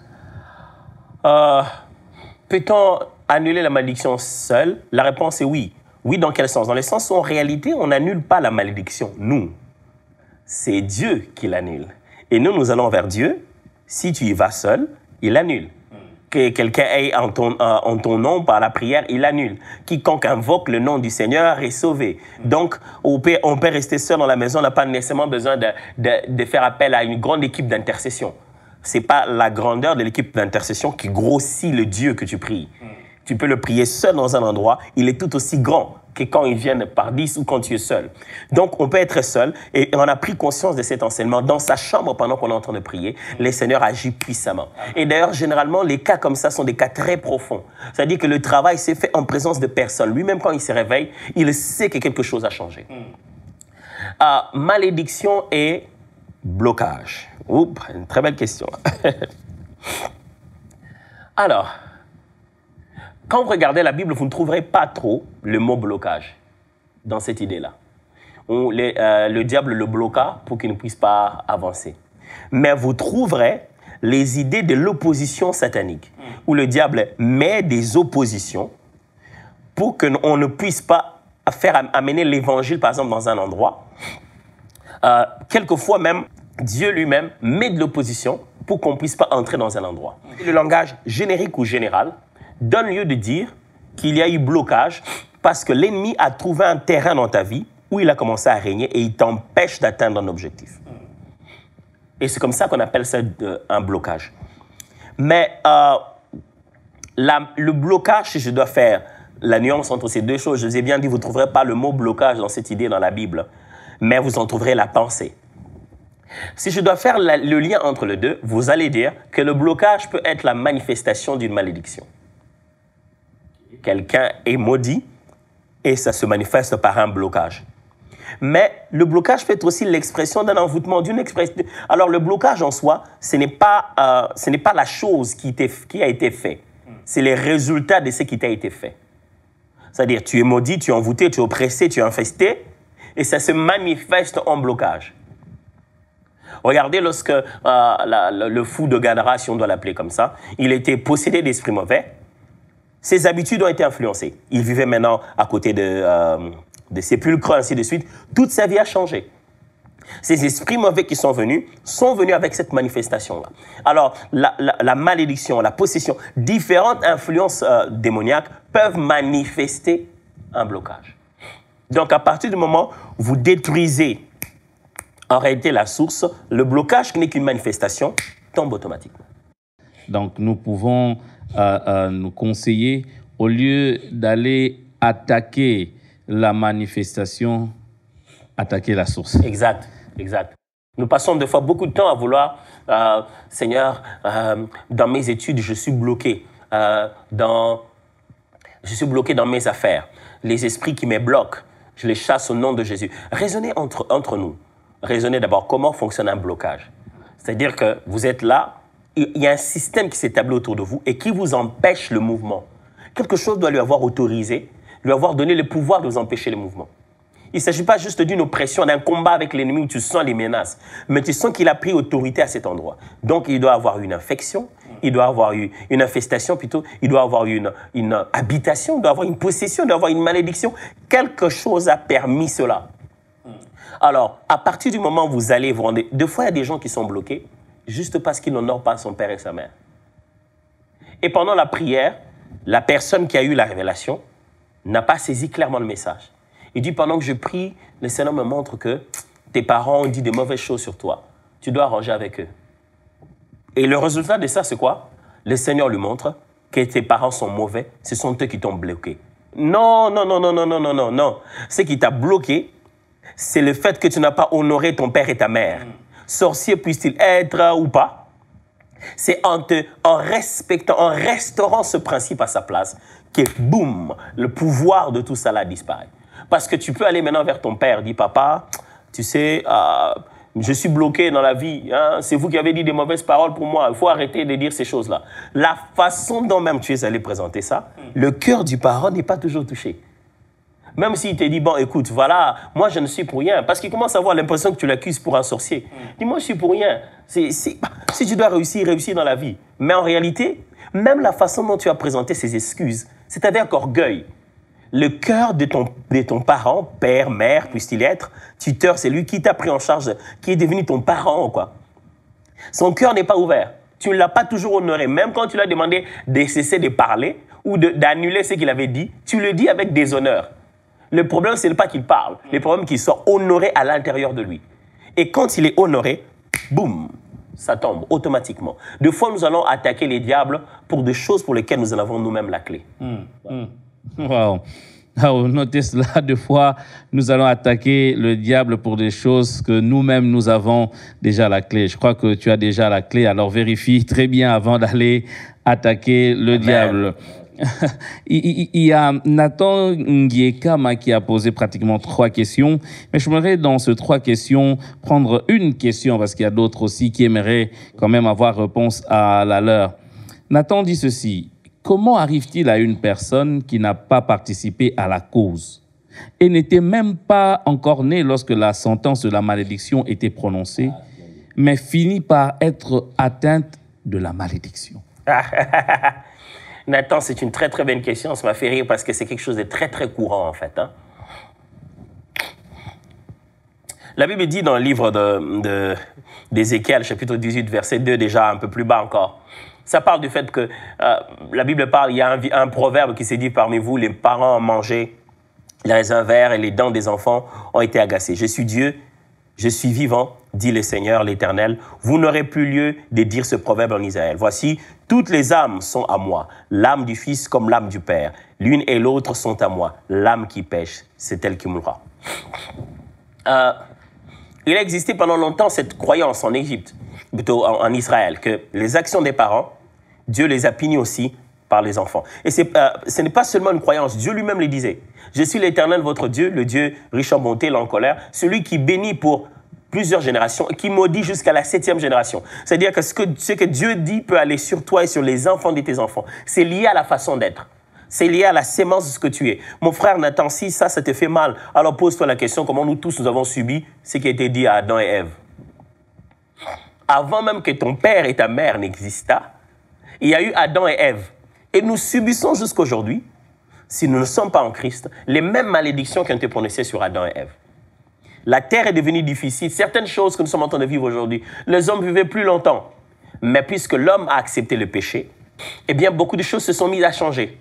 Peut-on annuler la malédiction seule? La réponse est oui. Oui, dans quel sens? Dans le sens où, en réalité, on n'annule pas la malédiction, nous. C'est Dieu qui l'annule. Et nous allons vers Dieu. Si tu y vas seul, il annule. Que quelqu'un aille en ton nom par la prière, il annule. Quiconque invoque le nom du Seigneur est sauvé. Donc, on peut rester seul dans la maison, on n'a pas nécessairement besoin de faire appel à une grande équipe d'intercession. Ce n'est pas la grandeur de l'équipe d'intercession qui grossit le Dieu que tu pries. Tu peux le prier seul dans un endroit, il est tout aussi grand que quand ils viennent par 10 ou quand tu es seul. Donc, on peut être seul et on a pris conscience de cet enseignement. Dans sa chambre, pendant qu'on est en train de prier, le Seigneur agit puissamment. Et d'ailleurs, généralement, les cas comme ça sont des cas très profonds. C'est-à-dire que le travail s'est fait en présence de personnes. Lui-même, quand il se réveille, il sait que quelque chose a changé. Malédiction et blocage. Oups, une très belle question. Alors, quand vous regardez la Bible, vous ne trouverez pas trop le mot blocage dans cette idée-là. Le diable le bloqua pour qu'il ne puisse pas avancer. Mais vous trouverez les idées de l'opposition satanique, où le diable met des oppositions pour qu'on ne puisse pas amener l'évangile, par exemple, dans un endroit. Quelquefois même, Dieu lui-même met de l'opposition pour qu'on ne puisse pas entrer dans un endroit. Le langage générique ou général donne lieu de dire qu'il y a eu blocage parce que l'ennemi a trouvé un terrain dans ta vie où il a commencé à régner et il t'empêche d'atteindre un objectif. Et c'est comme ça qu'on appelle ça un blocage. Mais le blocage, si je dois faire la nuance entre ces deux choses, je vous ai bien dit, vous ne trouverez pas le mot blocage dans cette idée dans la Bible, mais vous en trouverez la pensée. Si je dois faire le lien entre les deux, vous allez dire que le blocage peut être la manifestation d'une malédiction. Quelqu'un est maudit et ça se manifeste par un blocage. Mais le blocage peut être aussi l'expression d'un envoûtement, d'une expression. Alors le blocage en soi, ce n'est pas la chose qui a été faite. C'est les résultats de ce qui t'a été fait. C'est-à-dire, tu es maudit, tu es envoûté, tu es oppressé, tu es infesté, et ça se manifeste en blocage. Regardez lorsque le fou de Gadara, si on doit l'appeler comme ça, il était possédé d'esprits mauvais. Ses habitudes ont été influencées. Il vivait maintenant à côté des sépulcres, ainsi de suite. Toute sa vie a changé. Ces esprits mauvais qui sont venus avec cette manifestation-là. Alors, la malédiction, la possession, différentes influences démoniaques peuvent manifester un blocage. Donc, à partir du moment où vous détruisez en réalité la source, le blocage qui n'est qu'une manifestation tombe automatiquement. Donc, nous pouvons nous conseiller, au lieu d'aller attaquer la manifestation, attaquer la source. Exact, exact. Nous passons des fois beaucoup de temps à vouloir, Seigneur, dans mes études, je suis bloqué. Je suis bloqué dans mes affaires. Les esprits qui me bloquent, je les chasse au nom de Jésus. Raisonnez entre nous. Raisonnez d'abord comment fonctionne un blocage. C'est-à-dire que vous êtes là, il y a un système qui s'établit autour de vous et qui vous empêche le mouvement. Quelque chose doit lui avoir autorisé, lui avoir donné le pouvoir de vous empêcher le mouvement. Il ne s'agit pas juste d'une oppression, d'un combat avec l'ennemi où tu sens les menaces, mais tu sens qu'il a pris autorité à cet endroit. Donc, il doit avoir une infection, il doit avoir eu une infestation plutôt, il doit avoir eu une habitation, il doit avoir une possession, il doit avoir une malédiction. Quelque chose a permis cela. Alors, à partir du moment où vous allez vous rendre... Des fois, il y a des gens qui sont bloqués juste parce qu'ils n'honorent pas son père et sa mère. Et pendant la prière, la personne qui a eu la révélation n'a pas saisi clairement le message. Il dit, pendant que je prie, le Seigneur me montre que tes parents ont dit des mauvaises choses sur toi. Tu dois arranger avec eux. Et le résultat de ça, c'est quoi? Le Seigneur lui montre que tes parents sont mauvais, ce sont eux qui t'ont bloqué. Non, non, non, non, non, non, non, non, non. Ce qui t'a bloqué, c'est le fait que tu n'as pas honoré ton père et ta mère. Sorcier puisse-t-il être ou pas? C'est en respectant, en restaurant ce principe à sa place, que boum, le pouvoir de tout ça là disparaît. Parce que tu peux aller maintenant vers ton père, dire, papa, tu sais, je suis bloqué dans la vie, hein? C'est vous qui avez dit des mauvaises paroles pour moi, il faut arrêter de dire ces choses-là. La façon dont même tu es allé présenter ça, le cœur du parent n'est pas toujours touché. Même s'il te dit, bon, écoute, voilà, moi je ne suis pour rien, parce qu'il commence à avoir l'impression que tu l'accuses pour un sorcier. Dis, moi je suis pour rien. Si tu dois réussir, réussir dans la vie. Mais en réalité, même la façon dont tu as présenté ces excuses, c'est avec orgueil. Le cœur de ton parent, père, mère, puisse-t-il être, tuteur, c'est lui qui t'a pris en charge, qui est devenu ton parent, quoi. Son cœur n'est pas ouvert. Tu ne l'as pas toujours honoré. Même quand tu lui as demandé de cesser de parler ou d'annuler ce qu'il avait dit, tu le dis avec déshonneur. Le problème, ce n'est pas qu'il parle. Le problème, c'est qu'il soit honoré à l'intérieur de lui. Et quand il est honoré, boum, ça tombe automatiquement. Des fois, nous allons attaquer les diables pour des choses pour lesquelles nous en avons nous-mêmes la clé. Wow. Alors, notez cela, deux fois, nous allons attaquer le diable pour des choses que nous-mêmes, nous avons déjà la clé. Je crois que tu as déjà la clé, alors vérifie très bien avant d'aller attaquer le diable. Il y a Nathan Ngiekama qui a posé pratiquement 3 questions, mais je voudrais dans ces 3 questions prendre une question parce qu'il y a d'autres aussi qui aimeraient quand même avoir réponse à la leur. Nathan dit ceci: comment arrive-t-il à une personne qui n'a pas participé à la cause et n'était même pas encore née lorsque la sentence de la malédiction était prononcée, mais finit par être atteinte de la malédiction? Nathan, c'est une très très bonne question. Ça m'a fait rire parce que c'est quelque chose de très très courant en fait. Hein. La Bible dit dans le livre d'Ézéchiel, chapitre 18, verset 2, déjà un peu plus bas encore. Ça parle du fait que la Bible parle, il y a un proverbe qui s'est dit parmi vous, les parents ont mangé les raisins verts et les dents des enfants ont été agacées. Je suis Dieu, je suis vivant, dit le Seigneur l'Éternel. Vous n'aurez plus lieu de dire ce proverbe en Israël. Voici, toutes les âmes sont à moi, l'âme du Fils comme l'âme du Père. L'une et l'autre sont à moi. L'âme qui pêche, c'est elle qui mourra. Il a existé pendant longtemps cette croyance en Égypte, plutôt en Israël, que les actions des parents, Dieu les a punies aussi par les enfants. Et ce n'est pas seulement une croyance, Dieu lui-même le disait. Je suis l'Éternel, votre Dieu, le Dieu riche en bonté, lent en colère, celui qui bénit pour plusieurs générations, qui maudit jusqu'à la 7e génération. C'est-à-dire que ce que Dieu dit peut aller sur toi et sur les enfants de tes enfants. C'est lié à la façon d'être. C'est lié à la sémence de ce que tu es. Mon frère Nathan, si ça te fait mal, alors pose-toi la question, comment nous tous nous avons subi ce qui a été dit à Adam et Ève. Avant même que ton père et ta mère n'existent, il y a eu Adam et Ève. Et nous subissons jusqu'aujourd'hui, si nous ne sommes pas en Christ, les mêmes malédictions qui ont été prononcées sur Adam et Ève. La terre est devenue difficile. Certaines choses que nous sommes en train de vivre aujourd'hui, les hommes vivaient plus longtemps. Mais puisque l'homme a accepté le péché, eh bien, beaucoup de choses se sont mises à changer.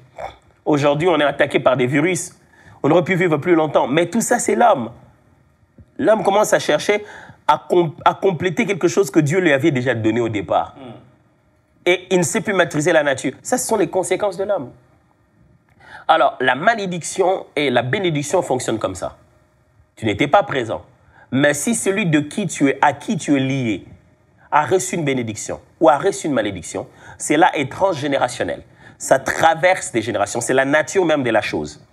Aujourd'hui, on est attaqué par des virus. On aurait pu vivre plus longtemps. Mais tout ça, c'est l'homme. L'homme commence à chercher à compléter quelque chose que Dieu lui avait déjà donné au départ. Et il ne sait plus maîtriser la nature. Ça, ce sont les conséquences de l'homme. Alors, la malédiction et la bénédiction fonctionnent comme ça. Tu n'étais pas présent. Mais si celui à qui tu es lié a reçu une bénédiction ou a reçu une malédiction, c'est là est transgénérationnel. Ça traverse des générations. C'est la nature même de la chose.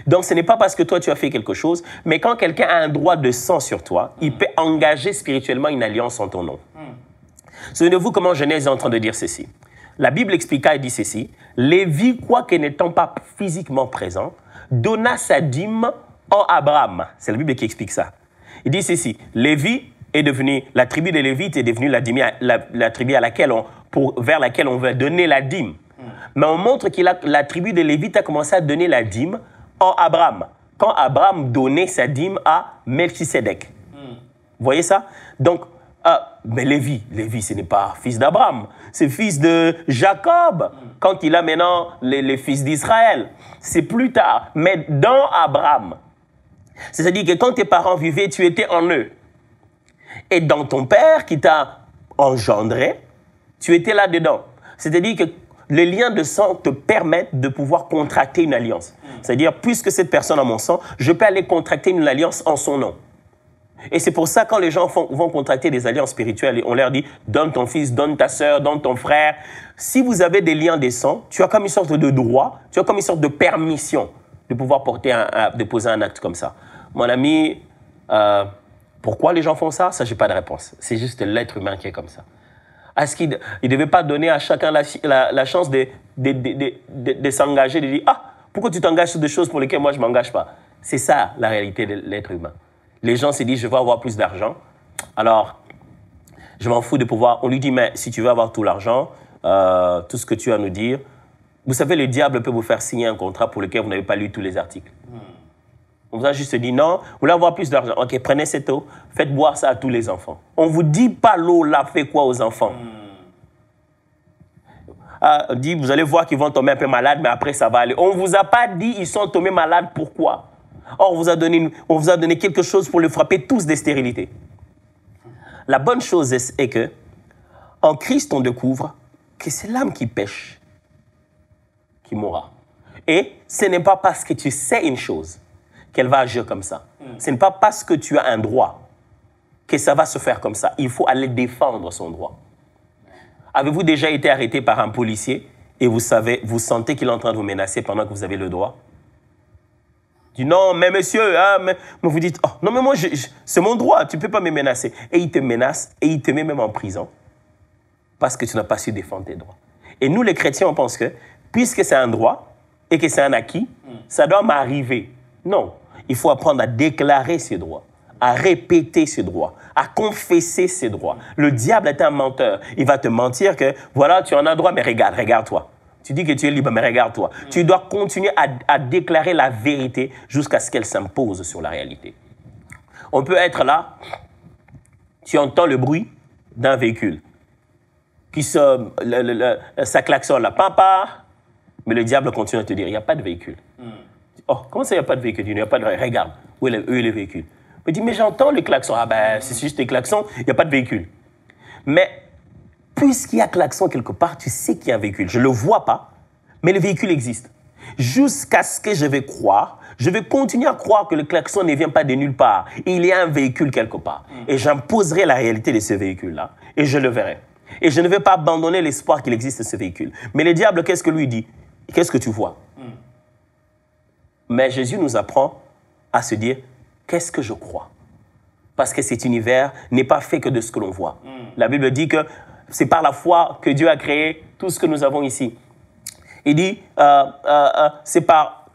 Donc, ce n'est pas parce que toi, tu as fait quelque chose, mais quand quelqu'un a un droit de sang sur toi, il peut engager spirituellement une alliance en ton nom. Souvenez-vous comment Genèse est en train de dire ceci. La Bible expliqua et dit ceci. Lévi, quoique n'étant pas physiquement présent, donna sa dîme en Abraham. C'est la Bible qui explique ça. Il dit ceci. Lévi est devenu, la tribu des Lévites est devenue la tribu vers laquelle on veut donner la dîme. Mais on montre que la tribu des Lévites a commencé à donner la dîme en Abraham. Quand Abraham donnait sa dîme à Melchisédek. Vous voyez ça? Donc, mais Lévi, ce n'est pas fils d'Abraham, c'est fils de Jacob, quand il a maintenant les fils d'Israël. C'est plus tard. Mais dans Abraham, C'est-à-dire que quand tes parents vivaient, tu étais en eux. Et dans ton père qui t'a engendré, tu étais là-dedans. C'est-à-dire que les liens de sang te permettent de pouvoir contracter une alliance. C'est-à-dire, puisque cette personne a mon sang, je peux aller contracter une alliance en son nom. Et c'est pour ça, quand les gens vont contracter des alliances spirituelles, on leur dit, donne ton fils, donne ta sœur, donne ton frère. Si vous avez des liens des sangs, tu as comme une sorte de droit, tu as comme une sorte de permission de pouvoir de poser un acte comme ça. Mon ami, pourquoi les gens font ça? Ça, je n'ai pas de réponse. C'est juste l'être humain qui est comme ça. Est-ce qu'il ne devait pas donner à chacun la chance de s'engager, de dire, ah, pourquoi tu t'engages sur des choses pour lesquelles moi je ne m'engage pas? C'est ça la réalité de l'être humain. Les gens se disent, je veux avoir plus d'argent. Alors, je m'en fous de pouvoir... On lui dit, mais si tu veux avoir tout l'argent, tout ce que tu as à nous dire, vous savez, le diable peut vous faire signer un contrat pour lequel vous n'avez pas lu tous les articles. On vous a juste dit, non, vous voulez avoir plus d'argent. OK, prenez cette eau, faites boire ça à tous les enfants. On ne vous dit pas l'eau là fait quoi aux enfants. On dit, vous allez voir qu'ils vont tomber un peu malades, mais après ça va aller. On ne vous a pas dit, ils sont tombés malades, pourquoi? Or, on vous a donné quelque chose pour les frapper tous des stérilités. La bonne chose est que, en Christ, on découvre que c'est l'âme qui pêche qui mourra. Et ce n'est pas parce que tu sais une chose qu'elle va agir comme ça. Ce n'est pas parce que tu as un droit que ça va se faire comme ça. Il faut aller défendre son droit. Avez-vous déjà été arrêté par un policier et vous sentez qu'il est en train de vous menacer pendant que vous avez le droit? Il dit non, mais monsieur, hein, mais vous dites, oh, non, mais moi, c'est mon droit, tu ne peux pas me menacer. Et il te menace et il te met même en prison parce que tu n'as pas su défendre tes droits. Et nous, les chrétiens, on pense que puisque c'est un droit et que c'est un acquis, ça doit m'arriver. Non, il faut apprendre à déclarer ses droits, à répéter ses droits, à confesser ses droits. Le diable est un menteur. Il va te mentir que, voilà, tu en as droit, mais regarde-toi. Tu dis que tu es libre, mais regarde-toi. Tu dois continuer à déclarer la vérité jusqu'à ce qu'elle s'impose sur la réalité. On peut être là, tu entends le bruit d'un véhicule, ça klaxonne là, papa, mais le diable continue à te dire, il n'y a pas de véhicule. Oh, comment ça, il n'y a pas de véhicule? Il n'y a pas de... Regarde, où est le véhicule? Il dit, mais j'entends le klaxon. Ah ben, c'est juste des klaxons, il n'y a pas de véhicule. Mais, puisqu'il y a klaxon quelque part, tu sais qu'il y a un véhicule. Je ne le vois pas, mais le véhicule existe. Jusqu'à ce que je vais croire, je vais continuer à croire que le klaxon ne vient pas de nulle part. Il y a un véhicule quelque part. Et j'imposerai la réalité de ce véhicule-là, et je le verrai. Et je ne vais pas abandonner l'espoir qu'il existe ce véhicule. Mais le diable, qu'est-ce que lui dit? Qu'est-ce que tu vois? Mais Jésus nous apprend à se dire, qu'est-ce que je crois? Parce que cet univers n'est pas fait que de ce que l'on voit. La Bible dit que c'est par la foi que Dieu a créé tout ce que nous avons ici. Il dit, c'est par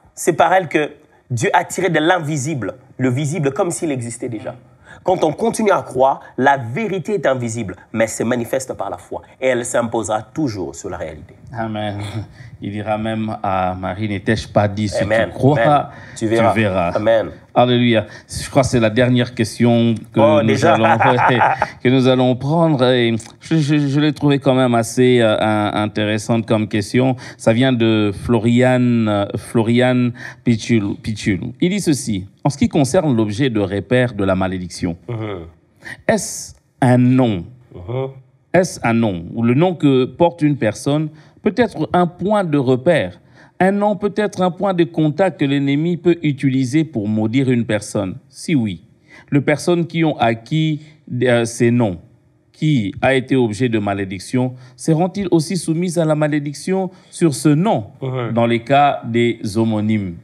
elle que Dieu a tiré de l'invisible, le visible comme s'il existait déjà. Quand on continue à croire, la vérité est invisible, mais se manifeste par la foi. Et elle s'imposera toujours sur la réalité. Amen. Il dira même à Marie, n'étais-je pas dit, si Amen. tu crois, Amen. Tu verras. Amen. Alléluia. Je crois que c'est la dernière question que nous allons prendre. Et je l'ai trouvé quand même assez intéressante comme question. Ça vient de Florian Pichul. Il dit ceci. En ce qui concerne l'objet de repère de la malédiction, est-ce un nom? Est-ce un nom? Ou le nom que porte une personne peut être un point de repère. Un nom peut être un point de contact que l'ennemi peut utiliser pour maudire une personne. Si oui, les personnes qui ont acquis ces noms, qui a été objet de malédiction, seront-ils aussi soumises à la malédiction sur ce nom dans les cas des homonymes?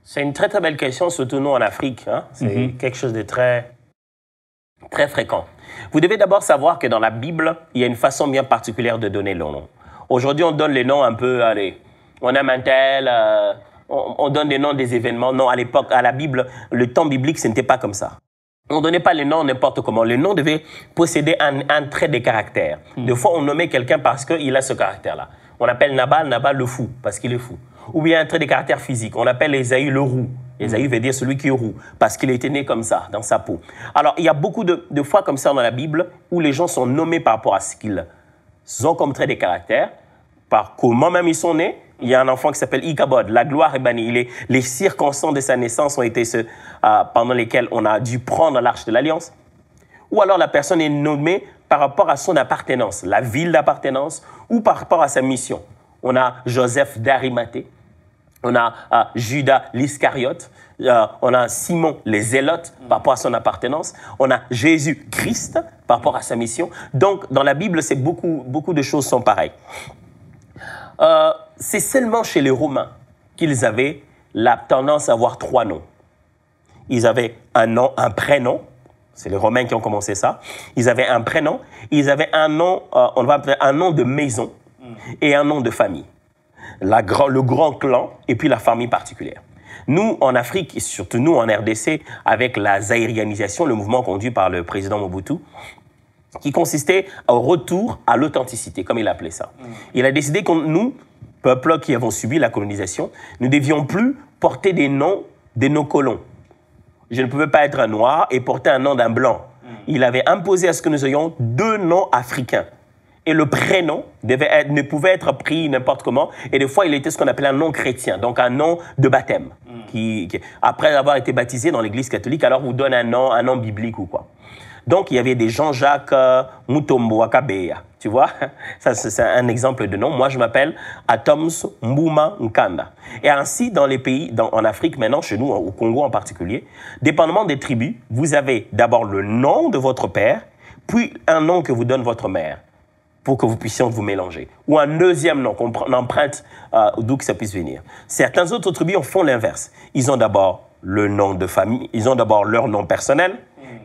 C'est une très très belle question, surtout nous en Afrique. Hein? C'est quelque chose de très, très fréquent. Vous devez d'abord savoir que dans la Bible, il y a une façon bien particulière de donner le nom. Aujourd'hui, on donne les noms un peu, allez, on aime un tel, on donne des noms des événements. Non, à l'époque, à la Bible, le temps biblique, ce n'était pas comme ça. On ne donnait pas les noms n'importe comment. Le nom devait posséder un trait de caractère. Des fois, on nommait quelqu'un parce qu'il a ce caractère-là. On appelle Nabal le fou, parce qu'il est fou. Ou bien un trait de caractère physique. On appelle Ésaü le roux. Ésaü veut dire celui qui est roux, parce qu'il a été né comme ça, dans sa peau. Alors, il y a beaucoup de fois comme ça dans la Bible où les gens sont nommés par rapport à ce qu'ils ont comme trait de caractère, par comment même ils sont nés il y a un enfant qui s'appelle Ichabod, la gloire est bannie. Les circonstances de sa naissance ont été ceux pendant lesquels on a dû prendre l'arche de l'Alliance. Ou alors la personne est nommée par rapport à son appartenance, la ville d'appartenance, ou par rapport à sa mission. On a Joseph d'Arimathée, on a Judas l'Iscariote, on a Simon les Zélotes par rapport à son appartenance, on a Jésus-Christ par rapport à sa mission. Donc, dans la Bible, c'est beaucoup de choses sont pareilles. C'est seulement chez les Romains qu'ils avaient la tendance à avoir 3 noms. Ils avaient un nom, un prénom. C'est les Romains qui ont commencé ça. Ils avaient un prénom, ils avaient un nom, on va appeler un nom de maison et un nom de famille. Le grand clan et puis la famille particulière. Nous, en Afrique, et surtout nous, en RDC, avec la zaïrianisation, le mouvement conduit par le président Mobutu, qui consistait au retour à l'authenticité, comme il appelait ça. Il a décidé que nous, peuple qui avons subi la colonisation, ne devions plus porter des noms de nos colons. Je ne pouvais pas être un noir et porter un nom d'un blanc. Il avait imposé à ce que nous ayons 2 noms africains. Et le prénom ne pouvait être pris n'importe comment. Et des fois, il était ce qu'on appelait un nom chrétien, donc un nom de baptême. Après avoir été baptisé dans l'église catholique, alors vous donne un nom biblique ou quoi. Donc, il y avait des Jean-Jacques Mutombo Akabeya. Tu vois, ça, c'est un exemple de nom. Moi, je m'appelle Atoms Mbuma Nkanda. Et ainsi, dans les pays, en Afrique maintenant, chez nous, au Congo en particulier, dépendamment des tribus, vous avez d'abord le nom de votre père, puis un nom que vous donne votre mère, pour que vous puissiez vous mélanger. Ou un deuxième nom qu'on emprunte d'où que ça puisse venir. Certaines autres tribus font l'inverse. Ils ont d'abord le nom de famille, ils ont d'abord leur nom personnel,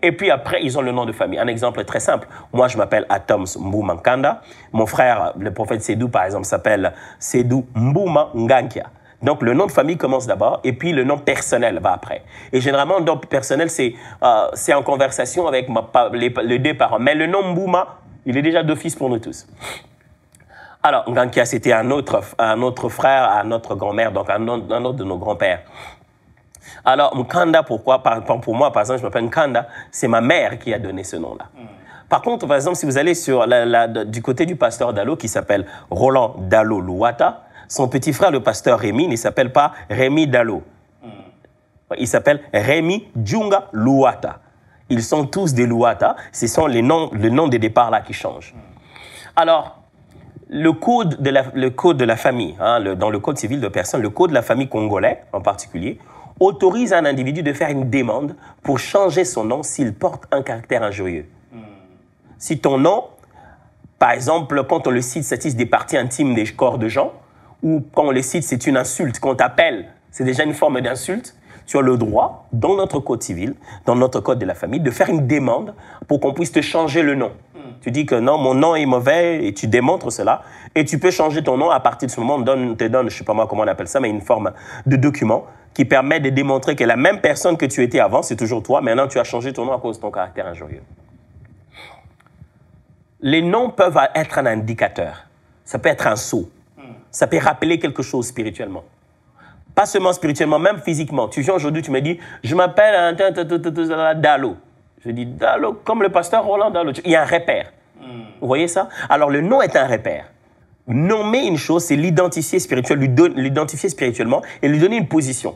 et puis après, ils ont le nom de famille. Un exemple très simple. Moi, je m'appelle Atoms Mbuma Nkanda. Mon frère, le prophète Sédou, par exemple, s'appelle Sédou Mbuma Ngankia. Donc, le nom de famille commence d'abord, et puis le nom personnel va après. Et généralement, le nom personnel, c'est en conversation avec les 2 parents. Mais le nom Mbuma, il est déjà d'office pour nous tous. Alors, Ngankia, c'était un autre frère à notre grand-mère, donc un autre de nos grands-pères. Alors, Nkanda, pourquoi? Pour moi, par exemple, je m'appelle Nkanda, c'est ma mère qui a donné ce nom-là. Par contre, par exemple, si vous allez du côté du pasteur Dalo, qui s'appelle Roland Dalo Louata, son petit frère, le pasteur Rémi, ne s'appelle pas Rémi Dalo. Il s'appelle Rémi Djunga Louata. Ils sont tous des Louata. Ce sont le nom des départs là qui changent. Alors, le code de la famille, dans le code civil de personnes, le code de la famille congolais en particulier, autorise un individu de faire une demande pour changer son nom s'il porte un caractère injurieux. Si ton nom, par exemple, quand on le cite, ça tisse des parties intimes des corps de gens, ou quand on le cite, c'est une insulte, quand on t'appelle, c'est déjà une forme d'insulte, tu as le droit, dans notre code civil, dans notre code de la famille, de faire une demande pour qu'on puisse te changer le nom. Tu dis que non, mon nom est mauvais, et tu démontres cela, et tu peux changer ton nom à partir de ce moment, on te donne, je ne sais pas moi comment on appelle ça, mais une forme de document qui permet de démontrer que la même personne que tu étais avant, c'est toujours toi, maintenant tu as changé ton nom à cause de ton caractère injurieux. Les noms peuvent être un indicateur, ça peut être un sceau, ça peut rappeler quelque chose spirituellement. Pas seulement spirituellement, même physiquement. Tu viens aujourd'hui, tu me dis, je m'appelle Dalo. Je dis Dalo, comme le pasteur Roland Dalo. Il y a un repère. Vous voyez ça? Alors, le nom est un repère. Nommer une chose, c'est l'identifier spirituellement et lui donner une position.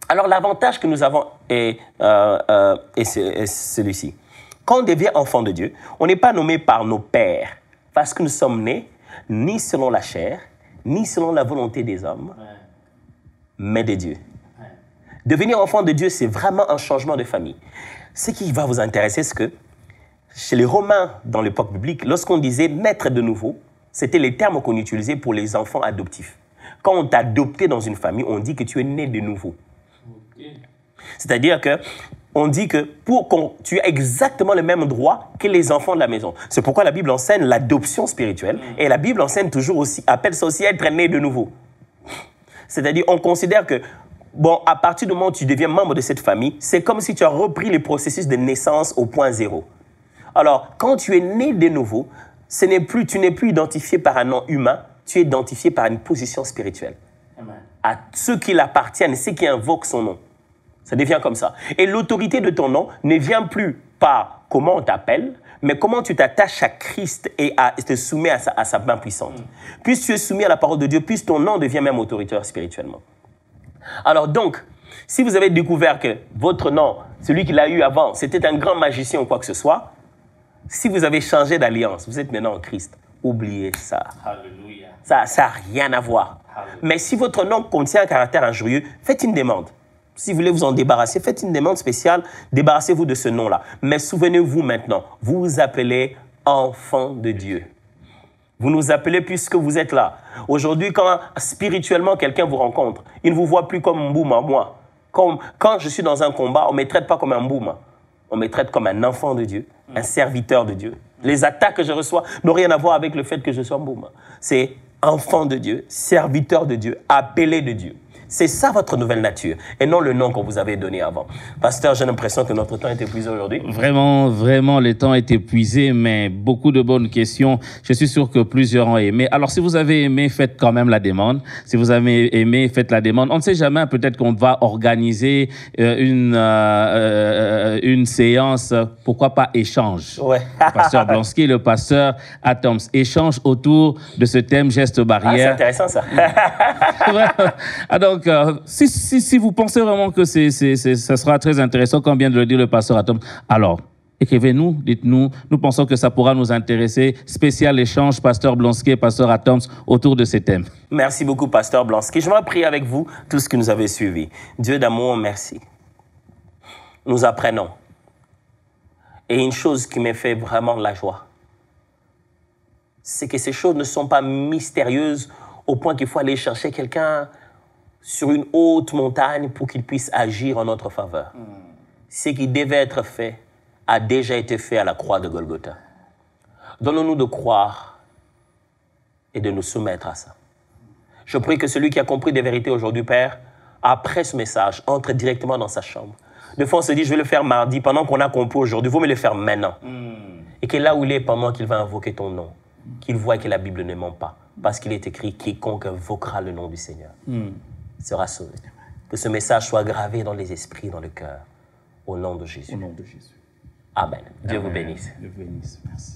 Alors, l'avantage que nous avons est celui-ci. Quand on devient enfant de Dieu, on n'est pas nommé par nos pères, parce que nous sommes nés ni selon la chair, ni selon la volonté des hommes, mais de Dieu. Devenir enfant de Dieu, c'est vraiment un changement de famille. Ce qui va vous intéresser, c'est que chez les Romains, dans l'époque biblique, lorsqu'on disait « naître de nouveau », c'était les termes qu'on utilisait pour les enfants adoptifs. Quand on t'a adopté dans une famille, on dit que tu es né de nouveau. C'est-à-dire qu'on dit que tu as exactement le même droit que les enfants de la maison. C'est pourquoi la Bible enseigne l'adoption spirituelle, et la Bible enseigne toujours aussi, appelle ça aussi être né de nouveau. C'est-à-dire, on considère que, bon, à partir du moment où tu deviens membre de cette famille, c'est comme si tu as repris les processus de naissance au point zéro. Alors, quand tu es né de nouveau, tu n'es plus identifié par un nom humain, tu es identifié par une position spirituelle. Amen. À ceux qui l'appartiennent, ceux qui invoquent son nom. Ça devient comme ça. Et l'autorité de ton nom ne vient plus par comment on t'appelle, mais comment tu t'attaches à Christ et te soumets à sa main puissante. Plus tu es soumis à la parole de Dieu, plus ton nom devient même autoritaire spirituellement. Alors donc, si vous avez découvert que votre nom, celui qu'il a eu avant, c'était un grand magicien ou quoi que ce soit, si vous avez changé d'alliance, vous êtes maintenant en Christ, oubliez ça. Alléluia. Ça n'a rien à voir. Alléluia. Mais si votre nom contient un caractère injurieux, faites une demande. Si vous voulez vous en débarrasser, faites une demande spéciale, débarrassez-vous de ce nom-là. Mais souvenez-vous maintenant, vous vous appelez enfant de Dieu. Vous nous appelez puisque vous êtes là. Aujourd'hui, quand spirituellement quelqu'un vous rencontre, il ne vous voit plus comme Mbouma, moi. Quand je suis dans un combat, on ne me traite pas comme un Mbouma. On me traite comme un enfant de Dieu, un serviteur de Dieu. Les attaques que je reçois n'ont rien à voir avec le fait que je sois Mbouma. C'est enfant de Dieu, serviteur de Dieu, appelé de Dieu. C'est ça votre nouvelle nature, et non le nom qu'on vous avait donné avant. Pasteur, j'ai l'impression que notre temps est épuisé aujourd'hui. Vraiment, vraiment, le temps est épuisé, mais beaucoup de bonnes questions. Je suis sûr que plusieurs ont aimé. Alors, si vous avez aimé, faites quand même la demande. Si vous avez aimé, faites la demande. On ne sait jamais, peut-être qu'on va organiser une séance, pourquoi pas échange. Ouais. Le pasteur Blanski, le pasteur Atoms, échange autour de ce thème geste barrière. Ah, c'est intéressant ça. Donc, si vous pensez vraiment que ça sera très intéressant, comme vient de le dire le pasteur Atom, alors, écrivez-nous, dites-nous, nous pensons que ça pourra nous intéresser. Spécial échange, pasteur Blanski et pasteur Atoms, autour de ces thèmes. Merci beaucoup, pasteur Blanski. Je vais prier avec vous, tous ce que nous avez suivis. Dieu d'amour, merci. Nous apprenons. Et une chose qui me fait vraiment la joie, c'est que ces choses ne sont pas mystérieuses au point qu'il faut aller chercher quelqu'un sur une haute montagne pour qu'il puisse agir en notre faveur. Ce qui devait être fait a déjà été fait à la croix de Golgotha. Donne-nous de croire et de nous soumettre à ça. Je prie que celui qui a compris des vérités aujourd'hui, Père, après ce message, entre directement dans sa chambre. Des fois, on se dit, je vais le faire mardi, pendant qu'on a compris aujourd'hui, il vaut mieux le faire maintenant. Et que là où il est, pendant qu'il va invoquer ton nom, qu'il voit que la Bible ne ment pas, parce qu'il est écrit, quiconque invoquera le nom du Seigneur sera sauvé. Que ce message soit gravé dans les esprits, dans le cœur, au nom de Jésus. Au nom de Jésus. Amen. Dieu Amen. vous bénisse. Dieu vous bénisse. Merci.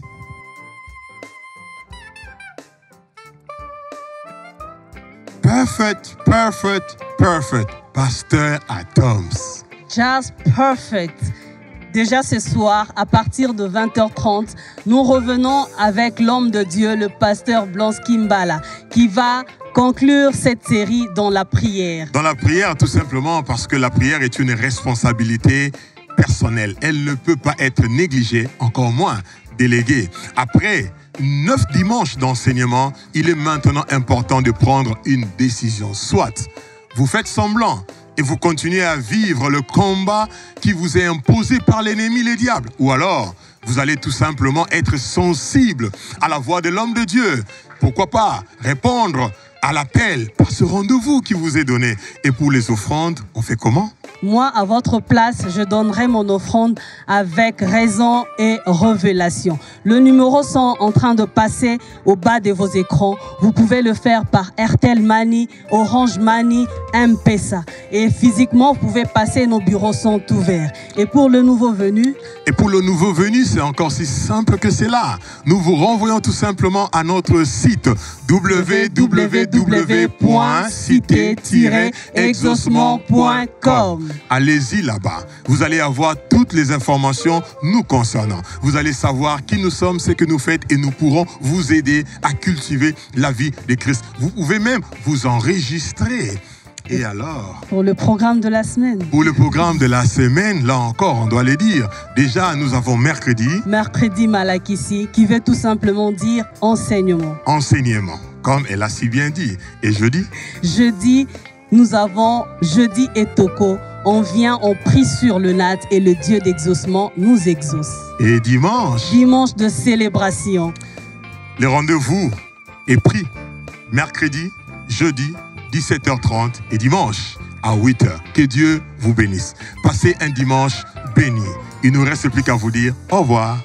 Perfect, perfect, perfect. Pasteur Atoms. Just perfect. Déjà ce soir, à partir de 20h30, nous revenons avec l'homme de Dieu, le pasteur Blanski Mbala, qui va conclure cette série dans la prière. Dans la prière, tout simplement parce que la prière est une responsabilité personnelle. Elle ne peut pas être négligée, encore moins déléguée. Après 9 dimanches d'enseignement, il est maintenant important de prendre une décision. Soit vous faites semblant et vous continuez à vivre le combat qui vous est imposé par l'ennemi, le diable. Ou alors, vous allez tout simplement être sensible à la voix de l'homme de Dieu. Pourquoi pas répondre à l'appel par ce rendez-vous qui vous est donné. Et pour les offrandes, on fait comment ? Moi, à votre place, je donnerai mon offrande avec raison et révélation. Le numéro sont en train de passer au bas de vos écrans. Vous pouvez le faire par Airtel Money, Orange Money, M-Pesa. Et physiquement, vous pouvez passer, nos bureaux sont ouverts. Et pour le nouveau venu? Et pour le nouveau venu, c'est encore si simple que cela. Nous vous renvoyons tout simplement à notre site www.cité-exaucement.com. Allez-y là-bas. Vous allez avoir toutes les informations nous concernant. Vous allez savoir qui nous sommes, ce que nous faites et nous pourrons vous aider à cultiver la vie de Christ. Vous pouvez même vous enregistrer. Et alors? Pour le programme de la semaine. Pour le programme de la semaine, là encore, on doit le dire. Déjà, nous avons mercredi. Mercredi Malakissi, qui veut tout simplement dire enseignement. Enseignement, comme elle a si bien dit. Et jeudi? Jeudi, nous avons Jeudi et Toko. On vient, on prie sur le nat et le Dieu d'exaucement nous exauce. Et dimanche? Dimanche de célébration. Le rendez-vous est pris mercredi, jeudi, 17h30 et dimanche à 8h. Que Dieu vous bénisse. Passez un dimanche béni. Il ne nous reste plus qu'à vous dire au revoir.